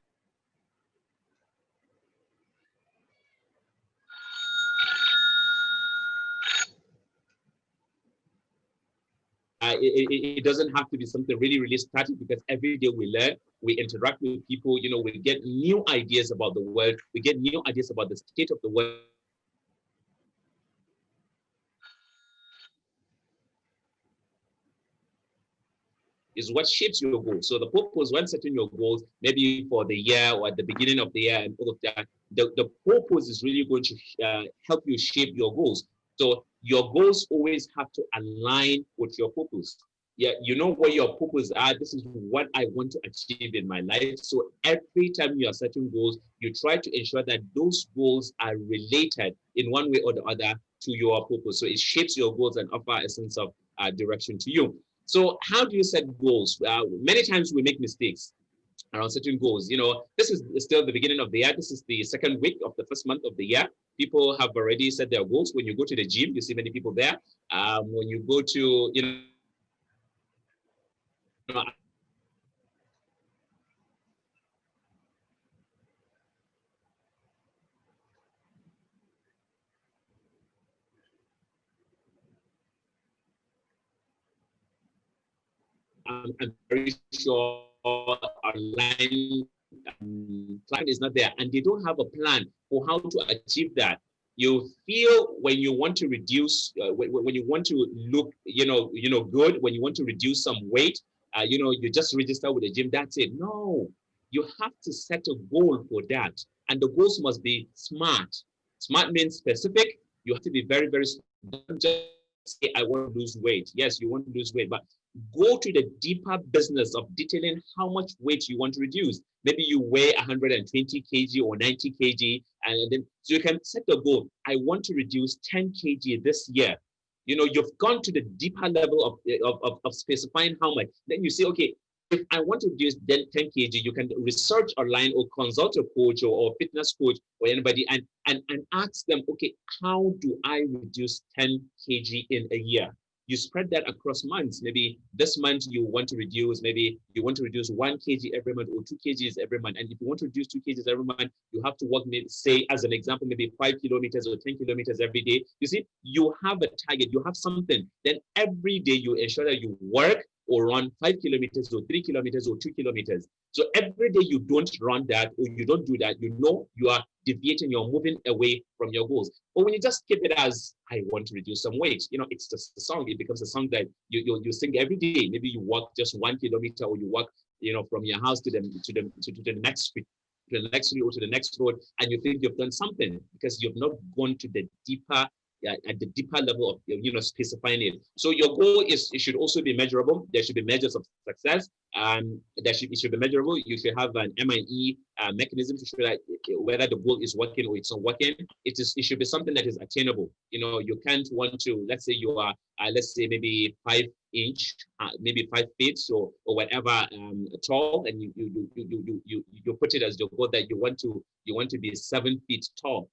it doesn't have to be something really, really static, because every day we learn, we interact with people, we get new ideas about the world, we get new ideas about the state of the world. Is what shapes your goals. So the purpose, when setting your goals, maybe for the year or at the beginning of the year and all of that, the purpose is really going to help you shape your goals. So your goals always have to align with your purpose. Yeah, you know where your purpose are. This is what I want to achieve in my life. So every time you are setting goals, you try to ensure that those goals are related in one way or the other to your purpose. So it shapes your goals and offer a sense of direction to you. So how do you set goals? Many times we make mistakes around setting goals. This is still the beginning of the year. This is the second week of the first month of the year. People have already set their goals. When you go to the gym, you see many people there. When you go to, I'm very sure online plan is not there, and they don't have a plan for how to achieve that. You feel when you want to reduce, when you want to look, good, when you want to reduce some weight, you just register with the gym. That's it. No, you have to set a goal for that, and the goals must be smart. Smart means specific. You have to be very, very. Don't just say I want to lose weight. Yes, you want to lose weight, but go to the deeper business of detailing how much weight you want to reduce. Maybe you weigh 120 kg or 90 kg, and then so you can set a goal. I want to reduce 10 kg this year. You've gone to the deeper level of specifying how much. Then you say, okay, if I want to reduce 10 kg, you can research online or consult a coach or fitness coach or anybody and ask them, okay, how do I reduce 10 kg in a year? You spread that across months. Maybe this month you want to reduce, maybe you want to reduce 1 kg every month or 2 kgs every month. And if you want to reduce 2 kgs every month, you have to walk, maybe, say, as an example, maybe 5 kilometers or 10 kilometers every day. You see, you have a target, you have something. Then every day you ensure that you work or run 5 kilometers or 3 kilometers or 2 kilometers. So every day you don't run that or you don't do that, you are deviating, you're moving away from your goals. But when you just keep it as, I want to reduce some weight, it's just a song. It becomes a song that you sing every day. Maybe you walk just 1 kilometer or you walk, from your house to the next street, to the next street or to the next road, and you think you've done something because you've not gone to the deeper at the deeper level of specifying it. So your goal it should also be measurable. There should be measures of success. It should be measurable. You should have an MIE mechanism to show that whether the goal is working or it's not working. It should be something that is attainable. You can't want to, let's say you are let's say maybe 5-inch, maybe 5 feet or whatever tall, and you put it as your goal that you want to be 7 feet tall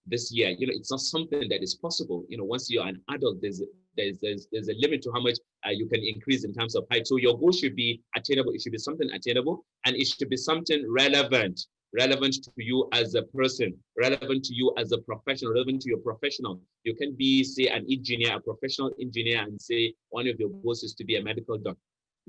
this year. It's not something that is possible. Once you're an adult, there's a limit to how much you can increase in terms of height. So your goal should be attainable. It should be something attainable, and it should be something relevant to you as a person, relevant to you as a professional, relevant to your professional. You can be, say, an engineer, a professional engineer, and say one of your goals is to be a medical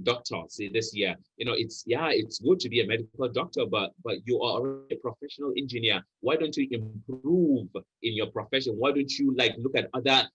doctor, say this year. It's good to be a medical doctor, but you are already a professional engineer. Why don't you improve in your profession? Why don't you look at other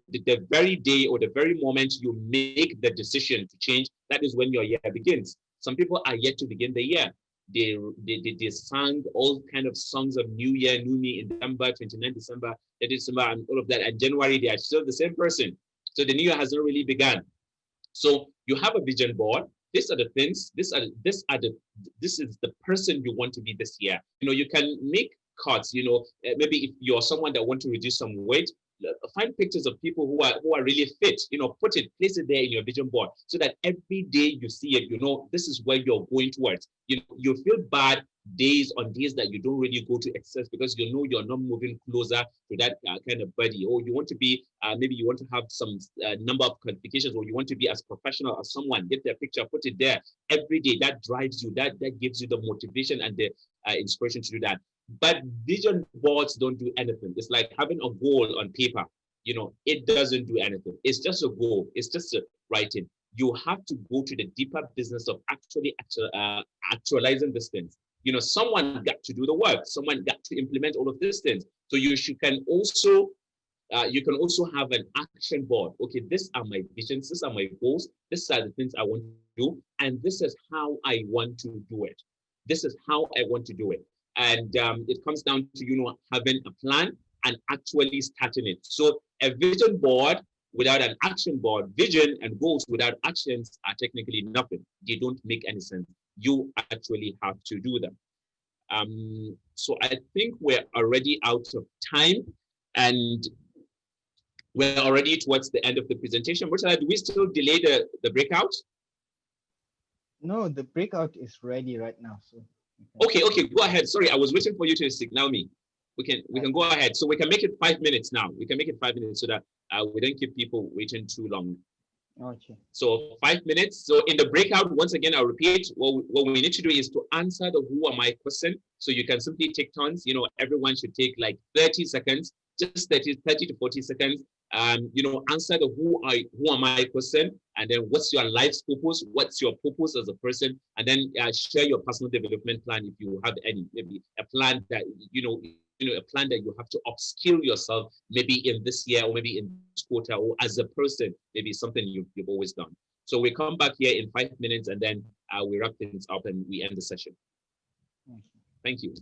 the very day or the very moment you make the decision to change, that is when your year begins. Some people are yet to begin the year. They sang all kind of songs of New Year, New Me in December, 29 December, 30 December, and all of that. And January, they are still the same person. So the new year has not really begun. So you have a vision board. These are the things. This is the person you want to be this year. You know, you can make cuts. You know, maybe if you're someone that want to reduce some weight, find pictures of people who are really fit. You know, place it there in your vision board so that every day you see it, you know, this is where you're going towards. You know, you feel bad days on days that you don't really go to excess because you know you're not moving closer to that kind of body, or you want to be maybe you want to have some number of qualifications, or you want to be as professional as someone. Get their picture, put it there every day. That drives you, that gives you the motivation and the inspiration to do that. But vision boards don't do anything. It's like having a goal on paper. You know, it doesn't do anything. It's just a goal. It's just a writing. You have to go to the deeper business of actually actualizing these things. You know, someone got to do the work. Someone got to implement all of these things. So you can also have an action board. Okay, these are my visions. These are my goals. These are the things I want to do, and this is how I want to do it. This is how I want to do it. And it comes down to, you know, having a plan and actually starting it. So a vision board without an action board, vision and goals without actions are technically nothing. They don't make any sense. You actually have to do them. So I think we're already out of time, and we're already towards the end of the presentation. Murtala, do we still delay the breakout? No, the breakout is ready right now. So okay, go ahead. Sorry, I was waiting for you to signal me. We can go ahead. So we can make it 5 minutes now. We can make it 5 minutes so that we don't keep people waiting too long. Okay. So 5 minutes. So in the breakout, once again, I'll repeat, what we need to do is to answer the who am I question. So you can simply take turns. You know, everyone should take like 30 seconds, just 30 to 40 seconds. You know, answer the who am I question, and then what's your life's purpose? What's your purpose as a person? And then share your personal development plan if you have any, maybe a plan that, a plan that you have to upskill yourself, maybe in this year or maybe in this quarter, or as a person, maybe something you've always done. So we come back here in 5 minutes, and then we wrap things up and we end the session. Thank you.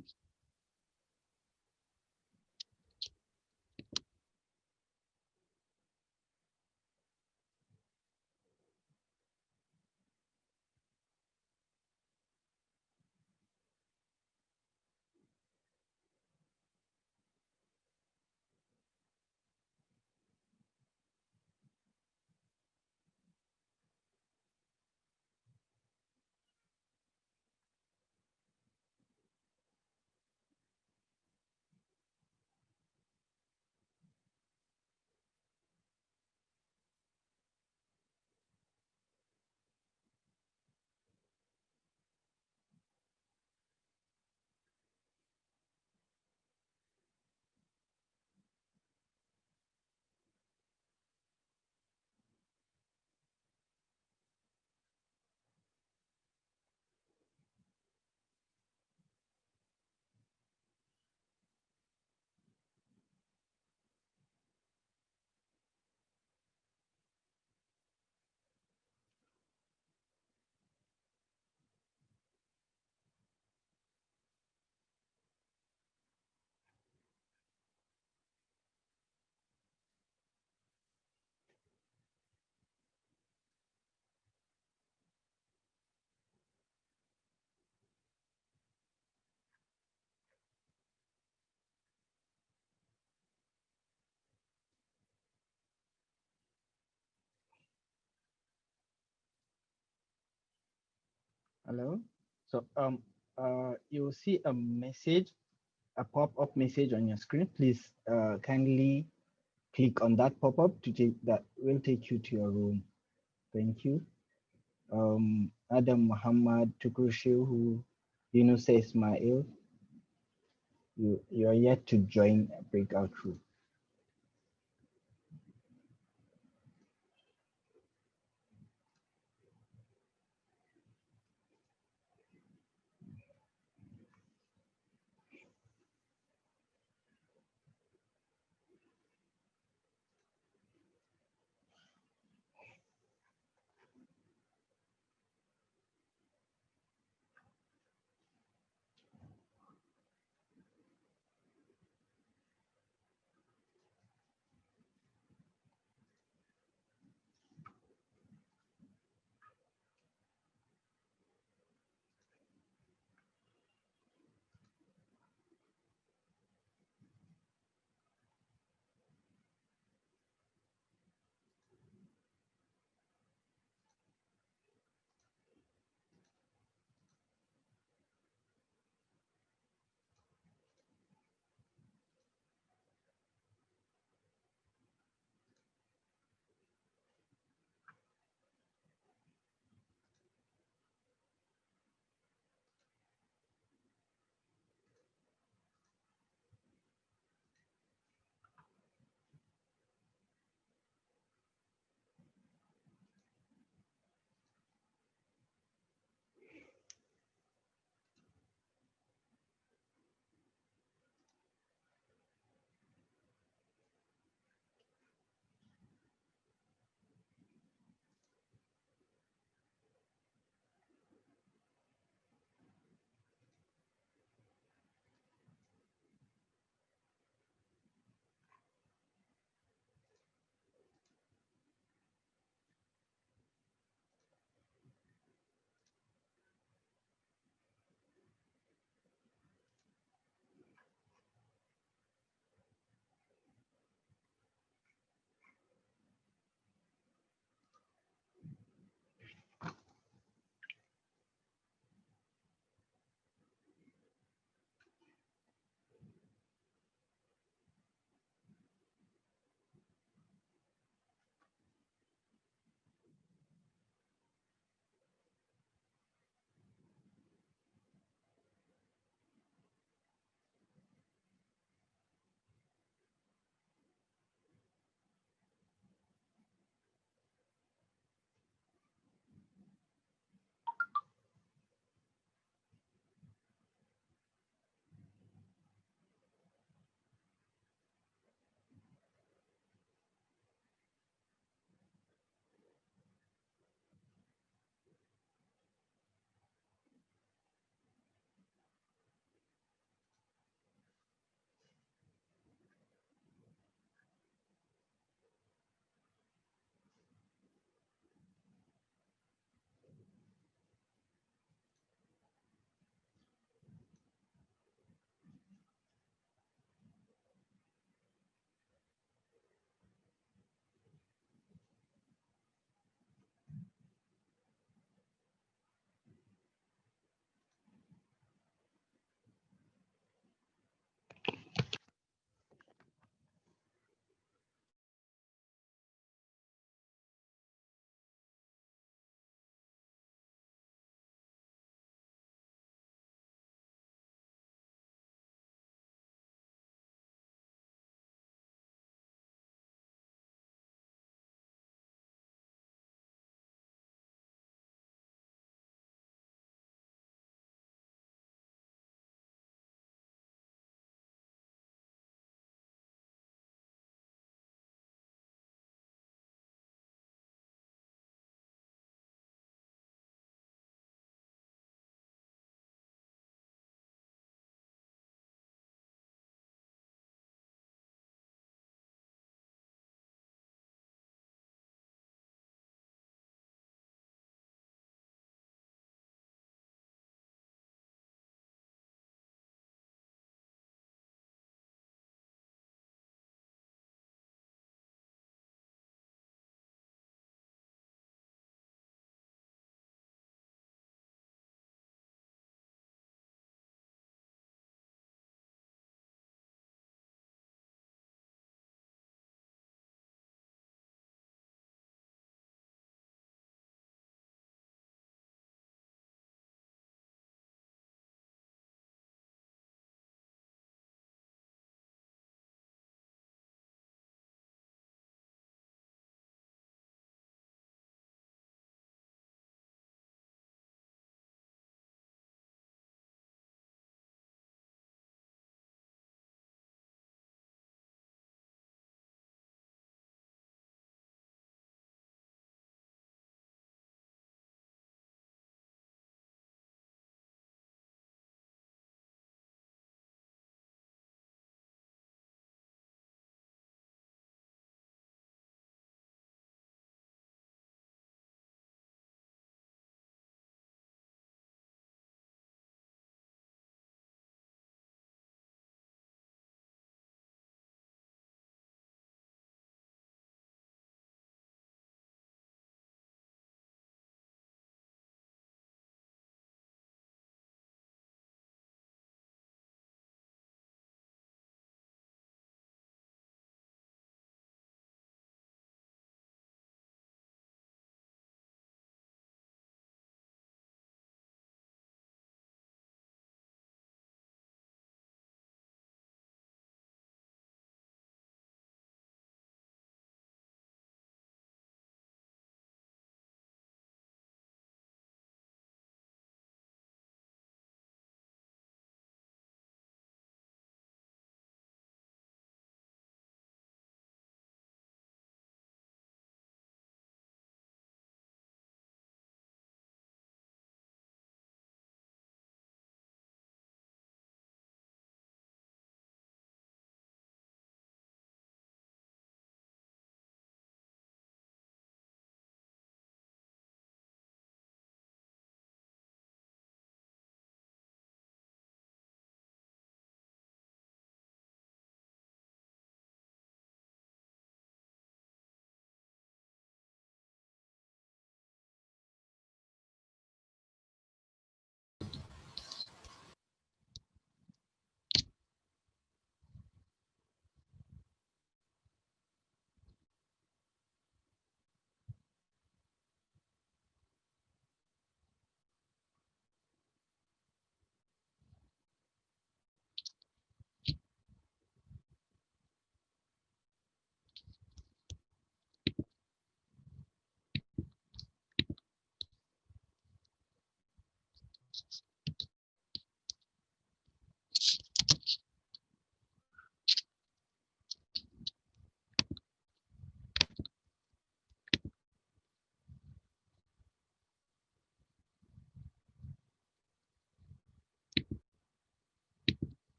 Hello. So you'll see a message, a pop-up message on your screen. Please kindly click on that pop-up to take that will take you to your room. Thank you. Adam Muhammad Tukrushu, who Yunus Ismail, you are yet to join a breakout room.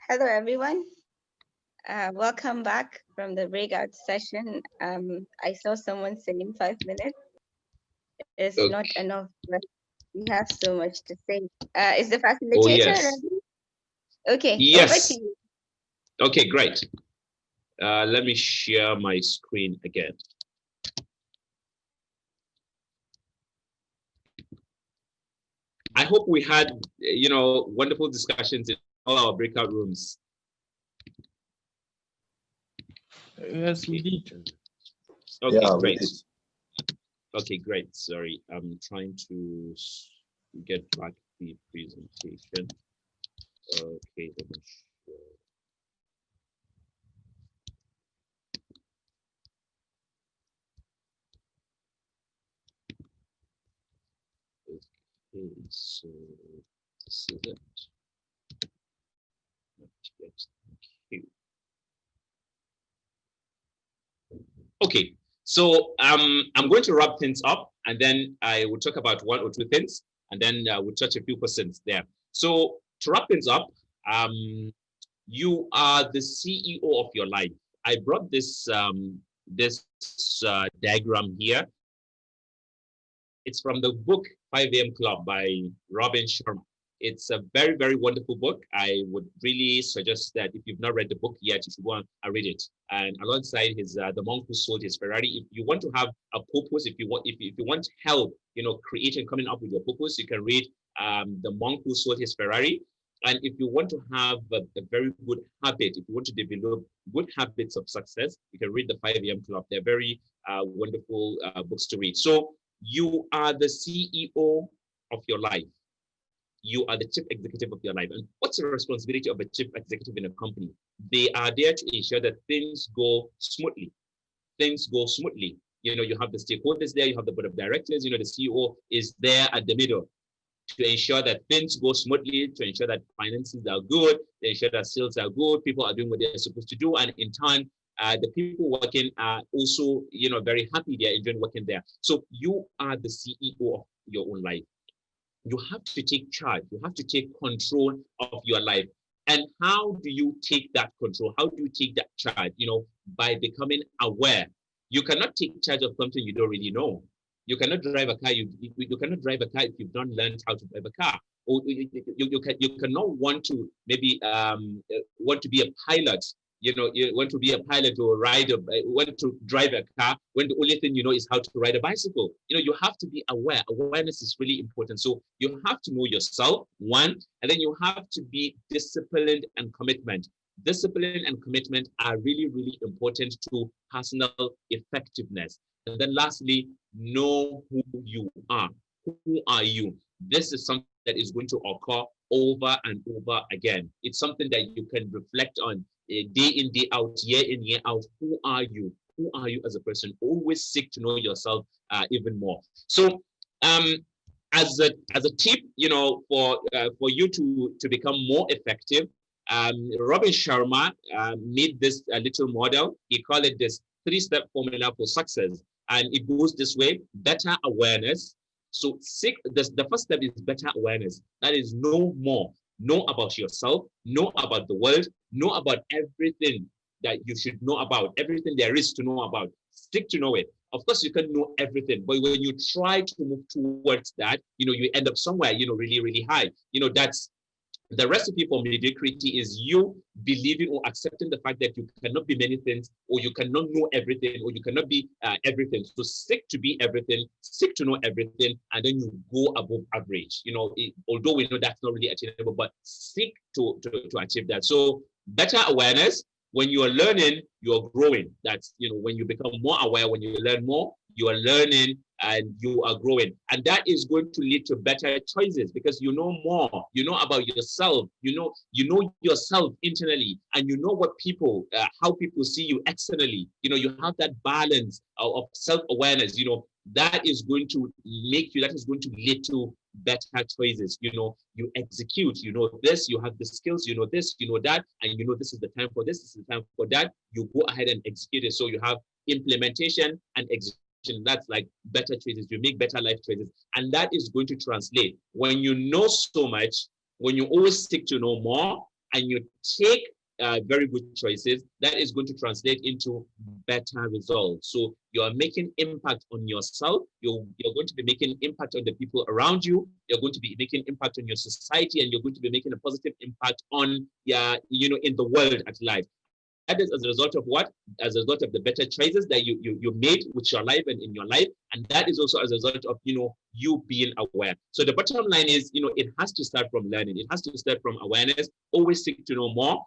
Hello, everyone. Welcome back from the breakout session. I saw someone saying 5 minutes is Okay. not enough, but we have so much to say. Is the Oh, facilitator yes. ready? Okay, over to Yes. you. Okay, great. Let me share my screen again. I hope we had, wonderful discussions in all our breakout rooms. Yes, we did. Okay, Yeah, we great. did. Okay, great. Sorry, I'm trying to get back the presentation. Okay, let me share. Okay, so this is it. Not yet. Thank you. Okay, so I'm going to wrap things up, and then I will talk about one or two things, and then we'll touch a few questions there. So to wrap things up, you are the CEO of your life. I brought this diagram here. It's from the book 5 a.m. Club by Robin Sharma. It's a very, very wonderful book. I would really suggest that if you've not read the book yet, you should go and read it. And alongside his The Monk Who Sold His Ferrari, if you want to have a purpose, if you want help, creating, coming up with your purpose, you can read The Monk Who Sold His Ferrari. And if you want to have a very good habit, if you want to develop good habits of success, you can read the 5 a.m. Club. They're very wonderful books to read. So you are the CEO of your life. You are the chief executive of your life. And what's the responsibility of a chief executive in a company? They are there to ensure that things go smoothly. Things go smoothly. You have the stakeholders there, you have the board of directors, the CEO is there at the middle to ensure that things go smoothly, to ensure that finances are good, to ensure that sales are good, people are doing what they're supposed to do, and in turn, the people working are also, very happy they're enjoying working there. So you are the CEO of your own life. You have to take charge. You have to take control of your life. And how do you take that control? How do you take that charge? By becoming aware. You cannot take charge of something you don't really know. You cannot drive a car. You cannot drive a car if you've not learned how to drive a car. Or you cannot want to maybe want to be a pilot. You want to be a pilot or want to drive a car when the only thing you know is how to ride a bicycle. You have to be aware. Awareness is really important. So you have to know yourself, one, and then you have to be disciplined and commitment. Discipline and commitment are really, really important to personal effectiveness. And then lastly, know who you are. Who are you? This is something that is going to occur over and over again. It's something that you can reflect on day in, day out, year in, year out. Who are you? Who are you as a person? Always seek to know yourself even more. So as a tip, for you to become more effective, Robin Sharma made this little model. He called it this 3-step formula for success. And it goes this way: better awareness. So the first step is better awareness. That is know more. Know about yourself, know about the world, know about everything that you should know about, everything there is to know about. Stick to know it. Of course, you can know everything, but when you try to move towards that, you end up somewhere, really, really high. That's the recipe for mediocrity is you believing or accepting the fact that you cannot be many things, or you cannot know everything, or you cannot be everything. So stick to be everything, stick to know everything, and then you go above average. Although we know that's not really achievable, but stick to achieve that. So better awareness. When you are learning, you are growing. That's, when you become more aware, when you learn more, you are learning and you are growing. And that is going to lead to better choices because you know more. You know about yourself. You know yourself internally, and you know what people, how people see you externally. You have that balance of self-awareness. That is going to lead to better choices. You execute, this, you have the skills, this, that, and this is the time for this is the time for that. You go ahead and execute it. So you have implementation and execution. That's like better choices. You make better life choices, and that is going to translate when you know so much, when you always seek to know more, and you take very good choices, that is going to translate into better results. So you're making impact on yourself. You're going to be making impact on the people around you. You're going to be making impact on your society, and you're going to be making a positive impact on in the world at large. That is as a result of what? As a result of the better choices that you made with your life and in your life. And that is also as a result of, you being aware. So the bottom line is, it has to start from learning. It has to start from awareness. Always seek to know more.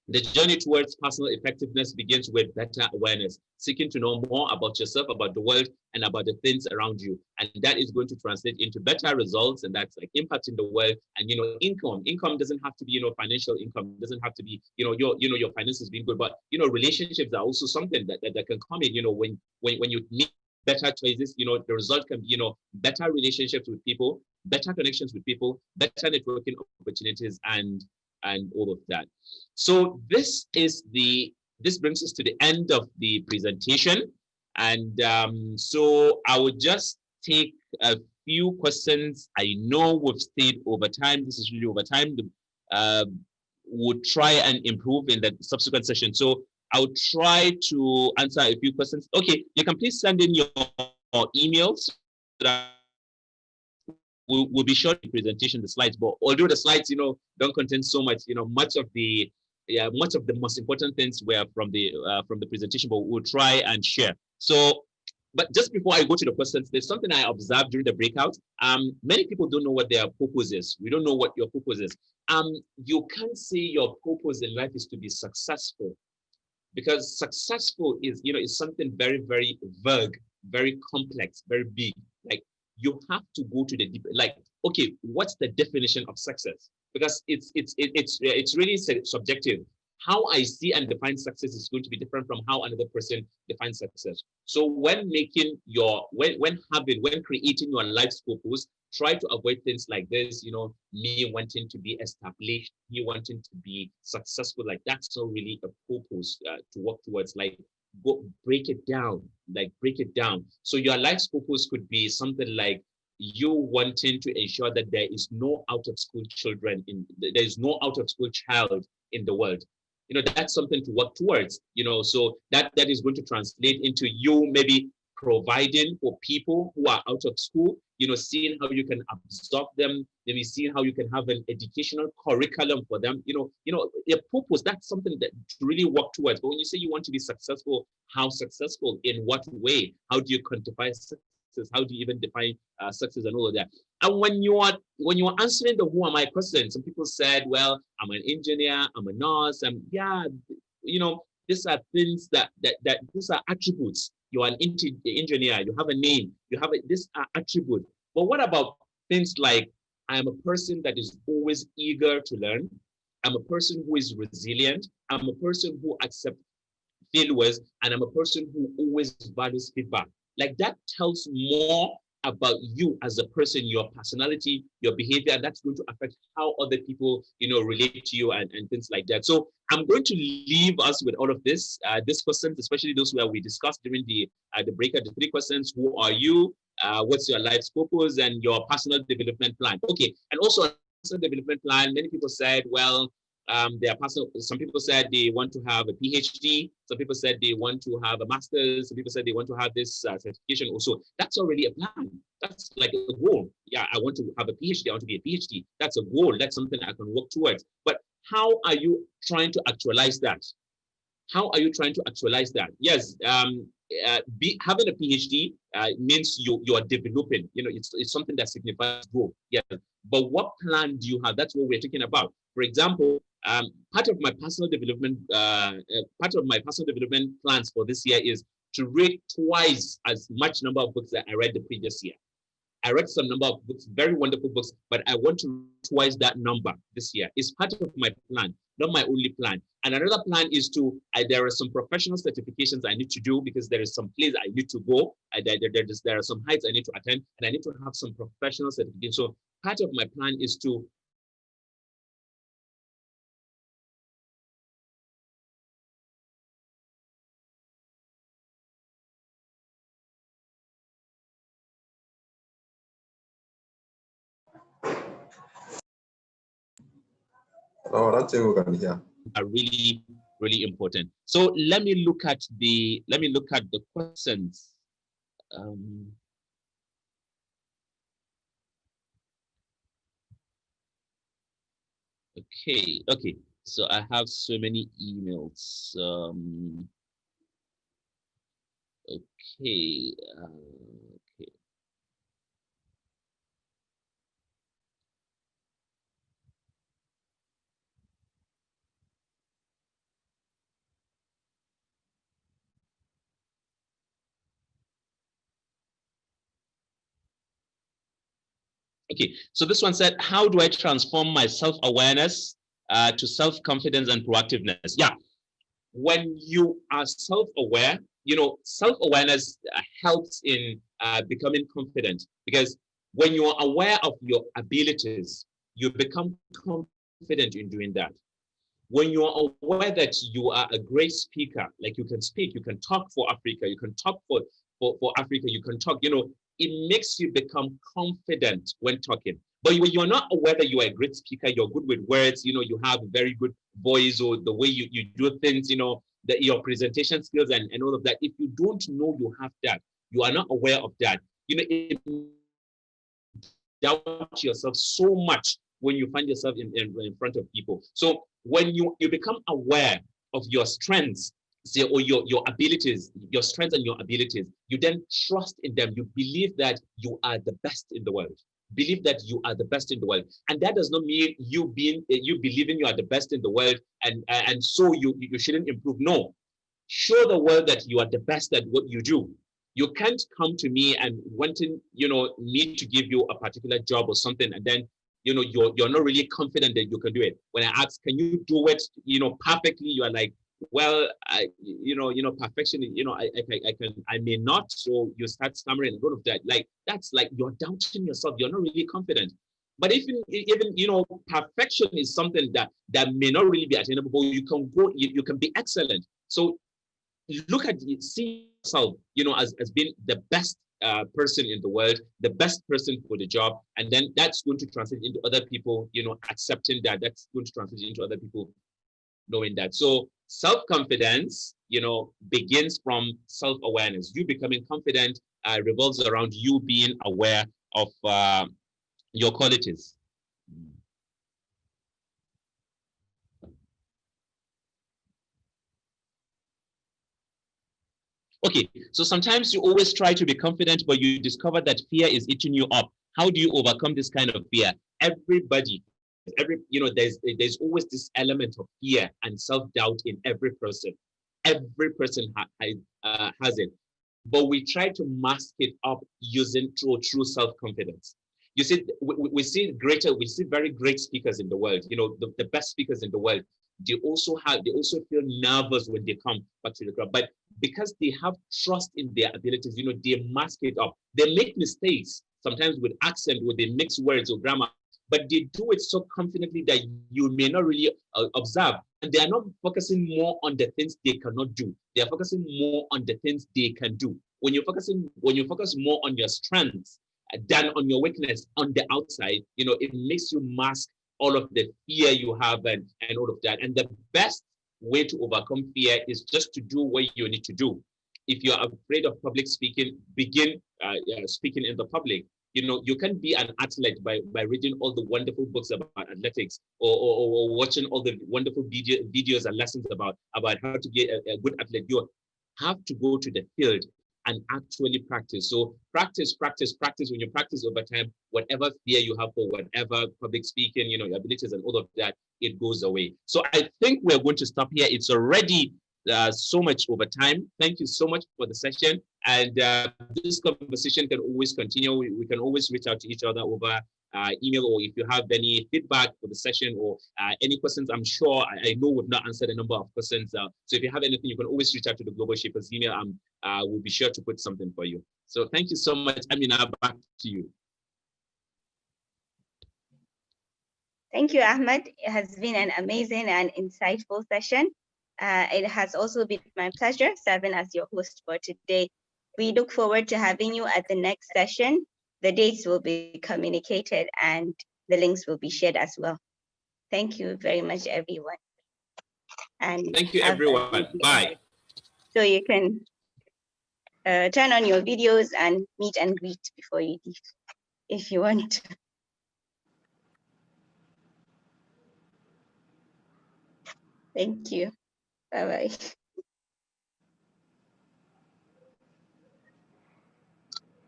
The journey towards personal effectiveness begins with better awareness, seeking to know more about yourself, about the world, and about the things around you. And that is going to translate into better results, and that's like impact in the world. And income. Income doesn't have to be, financial income. It doesn't have to be, your finances being good, but relationships are also something that can come in. When you make better choices, the result can be, better relationships with people, better connections with people, better networking opportunities, and all of that. So this brings us to the end of the presentation. And so I would just take a few questions. I know we've stayed over time. This is really over time. We'll try and improve in the subsequent session. So I'll try to answer a few questions. Okay, you can please send in your emails so that we'll be showing the presentation, the slides, but although the slides, don't contain so much, much of the most important things were from the presentation, but we'll try and share. So, but just before I go to the questions, there's something I observed during the breakout. Many people don't know what their purpose is. We don't know what your purpose is. You can't say your purpose in life is to be successful, because successful is, is something very, very vague, very complex, very big. Like, you have to go to the deep, like, okay, what's the definition of success? Because it's really subjective. How I see and define success is going to be different from how another person defines success. So when creating your life's purpose, try to avoid things like this, me wanting to be established, me wanting to be successful. Like, that's not really a purpose to work towards. Like, break it down. So your life's purpose could be something like you wanting to ensure that there is no out of school child in the world. That's something to work towards. So that is going to translate into you maybe providing for people who are out of school, seeing how you can absorb them, maybe seeing how you can have an educational curriculum for them, a purpose. That's something that to really work towards. But when you say you want to be successful, how successful, in what way? How do you quantify success? How do you even define success and all of that? And when you are answering the who am I question, some people said, well, I'm an engineer, I'm a nurse, and these are things that these are attributes. You're an engineer, you have a name, these are attributes. But what about things like, I am a person that is always eager to learn. I'm a person who is resilient. I'm a person who accepts failures, and I'm a person who always values feedback. Like, that tells more about you as a person, your personality, your behavior, and that's going to affect how other people, relate to you and things like that. So I'm going to leave us with all of this questions, especially those where we discussed during the breakout, the 3 questions: who are you? What's your life's purpose, and your personal development plan? Okay, and also personal development plan. Many people said, well, some people said they want to have a PhD. Some people said they want to have a master's. Some people said they want to have this certification also. That's already a plan. That's like a goal. Yeah, I want to have a PhD. I want to be a PhD. That's a goal. That's something I can work towards. But how are you trying to actualize that? How are you trying to actualize that? Yes, having a PhD means you are developing. It's something that signifies growth. Yeah, but what plan do you have? That's what we're talking about. For example, part of my personal development plans for this year is to read twice as much number of books that I read the previous year. I read some number of books, very wonderful books, but I want to read twice that number this year. It's part of my plan, not my only plan. And another plan is there are some professional certifications I need to do, because there is some place I need to go. There are some heights I need to attend, and I need to have some professional certifications. So part of my plan is to No, that thing we can hear. Are really, really important. So let me look at the questions. Okay. So I have so many emails. Okay. Okay, so this one said, how do I transform my self-awareness to self-confidence and proactiveness? Yeah, when you are self-aware, self-awareness helps in becoming confident, because when you are aware of your abilities, you become confident in doing that. When you are aware that you are a great speaker, like you can speak, you can talk for Africa, you can talk for Africa, you can talk, it makes you become confident when talking. But when you're not aware that you are a great speaker, you're good with words, you have a very good voice, or the way you do things, your presentation skills and all of that. If you don't know you have that, you are not aware of that, it doubt yourself so much when you find yourself in front of people. So when you become aware of your strengths, or your abilities, your strengths and your abilities, you then trust in them. You believe that you are the best in the world. Believe that you are the best in the world, and that does not mean you believing you are the best in the world and so you shouldn't improve. No, show the world that you are the best at what you do. You can't come to me and wanting me to give you a particular job or something, and then you're not really confident that you can do it. When I ask, can you do it perfectly, you are like, well, perfection, I may not. So you start stammering and all of that. Like, that's like you're doubting yourself. You're not really confident. But even perfection is something that may not really be attainable. You can go, you can be excellent. So look at it, see yourself, as being the best person in the world, the best person for the job, and then that's going to translate into other people, accepting that. That's going to translate into other people knowing that. So self-confidence, begins from self-awareness. You becoming confident revolves around you being aware of your qualities. Okay, so sometimes you always try to be confident, but you discover that fear is eating you up. How do you overcome this kind of fear? Everybody, there's always this element of fear and self-doubt in every person. Every person has it, but we try to mask it up using true self-confidence. You see, we see very great speakers in the world. The best speakers in the world. They also feel nervous when they come back to the crowd, but because they have trust in their abilities, they mask it up. They make mistakes sometimes with accent, where they mix words or grammar, but they do it so confidently that you may not really observe. And they are not focusing more on the things they cannot do. They are focusing more on the things they can do. When you focus more on your strengths than on your weakness on the outside, it makes you mask all of the fear you have and all of that. And the best way to overcome fear is just to do what you need to do. If you're afraid of public speaking, begin speaking in the public. You can be an athlete by reading all the wonderful books about athletics, or watching all the wonderful videos and lessons about how to be a good athlete. You have to go to the field and actually practice. So practice. When you practice over time, whatever fear you have for whatever public speaking, your abilities and all of that, it goes away. So I think we're going to stop here. It's already so much over time. Thank you so much for the session. And this conversation can always continue. We can always reach out to each other over email, or if you have any feedback for the session or any questions. I'm sure I know we've not answered a number of questions. So if you have anything, you can always reach out to the Global Shapers email. We'll be sure to put something for you. So thank you so much. Amina, back to you. Thank you, Ahmed. It has been an amazing and insightful session. It has also been my pleasure serving as your host for today. We look forward to having you at the next session. The dates will be communicated and the links will be shared as well. Thank you very much, everyone. And Thank you, have a everyone. good day Bye. ahead. So you can turn on your videos and meet and greet before you leave, if you want. Thank you. Bye-bye.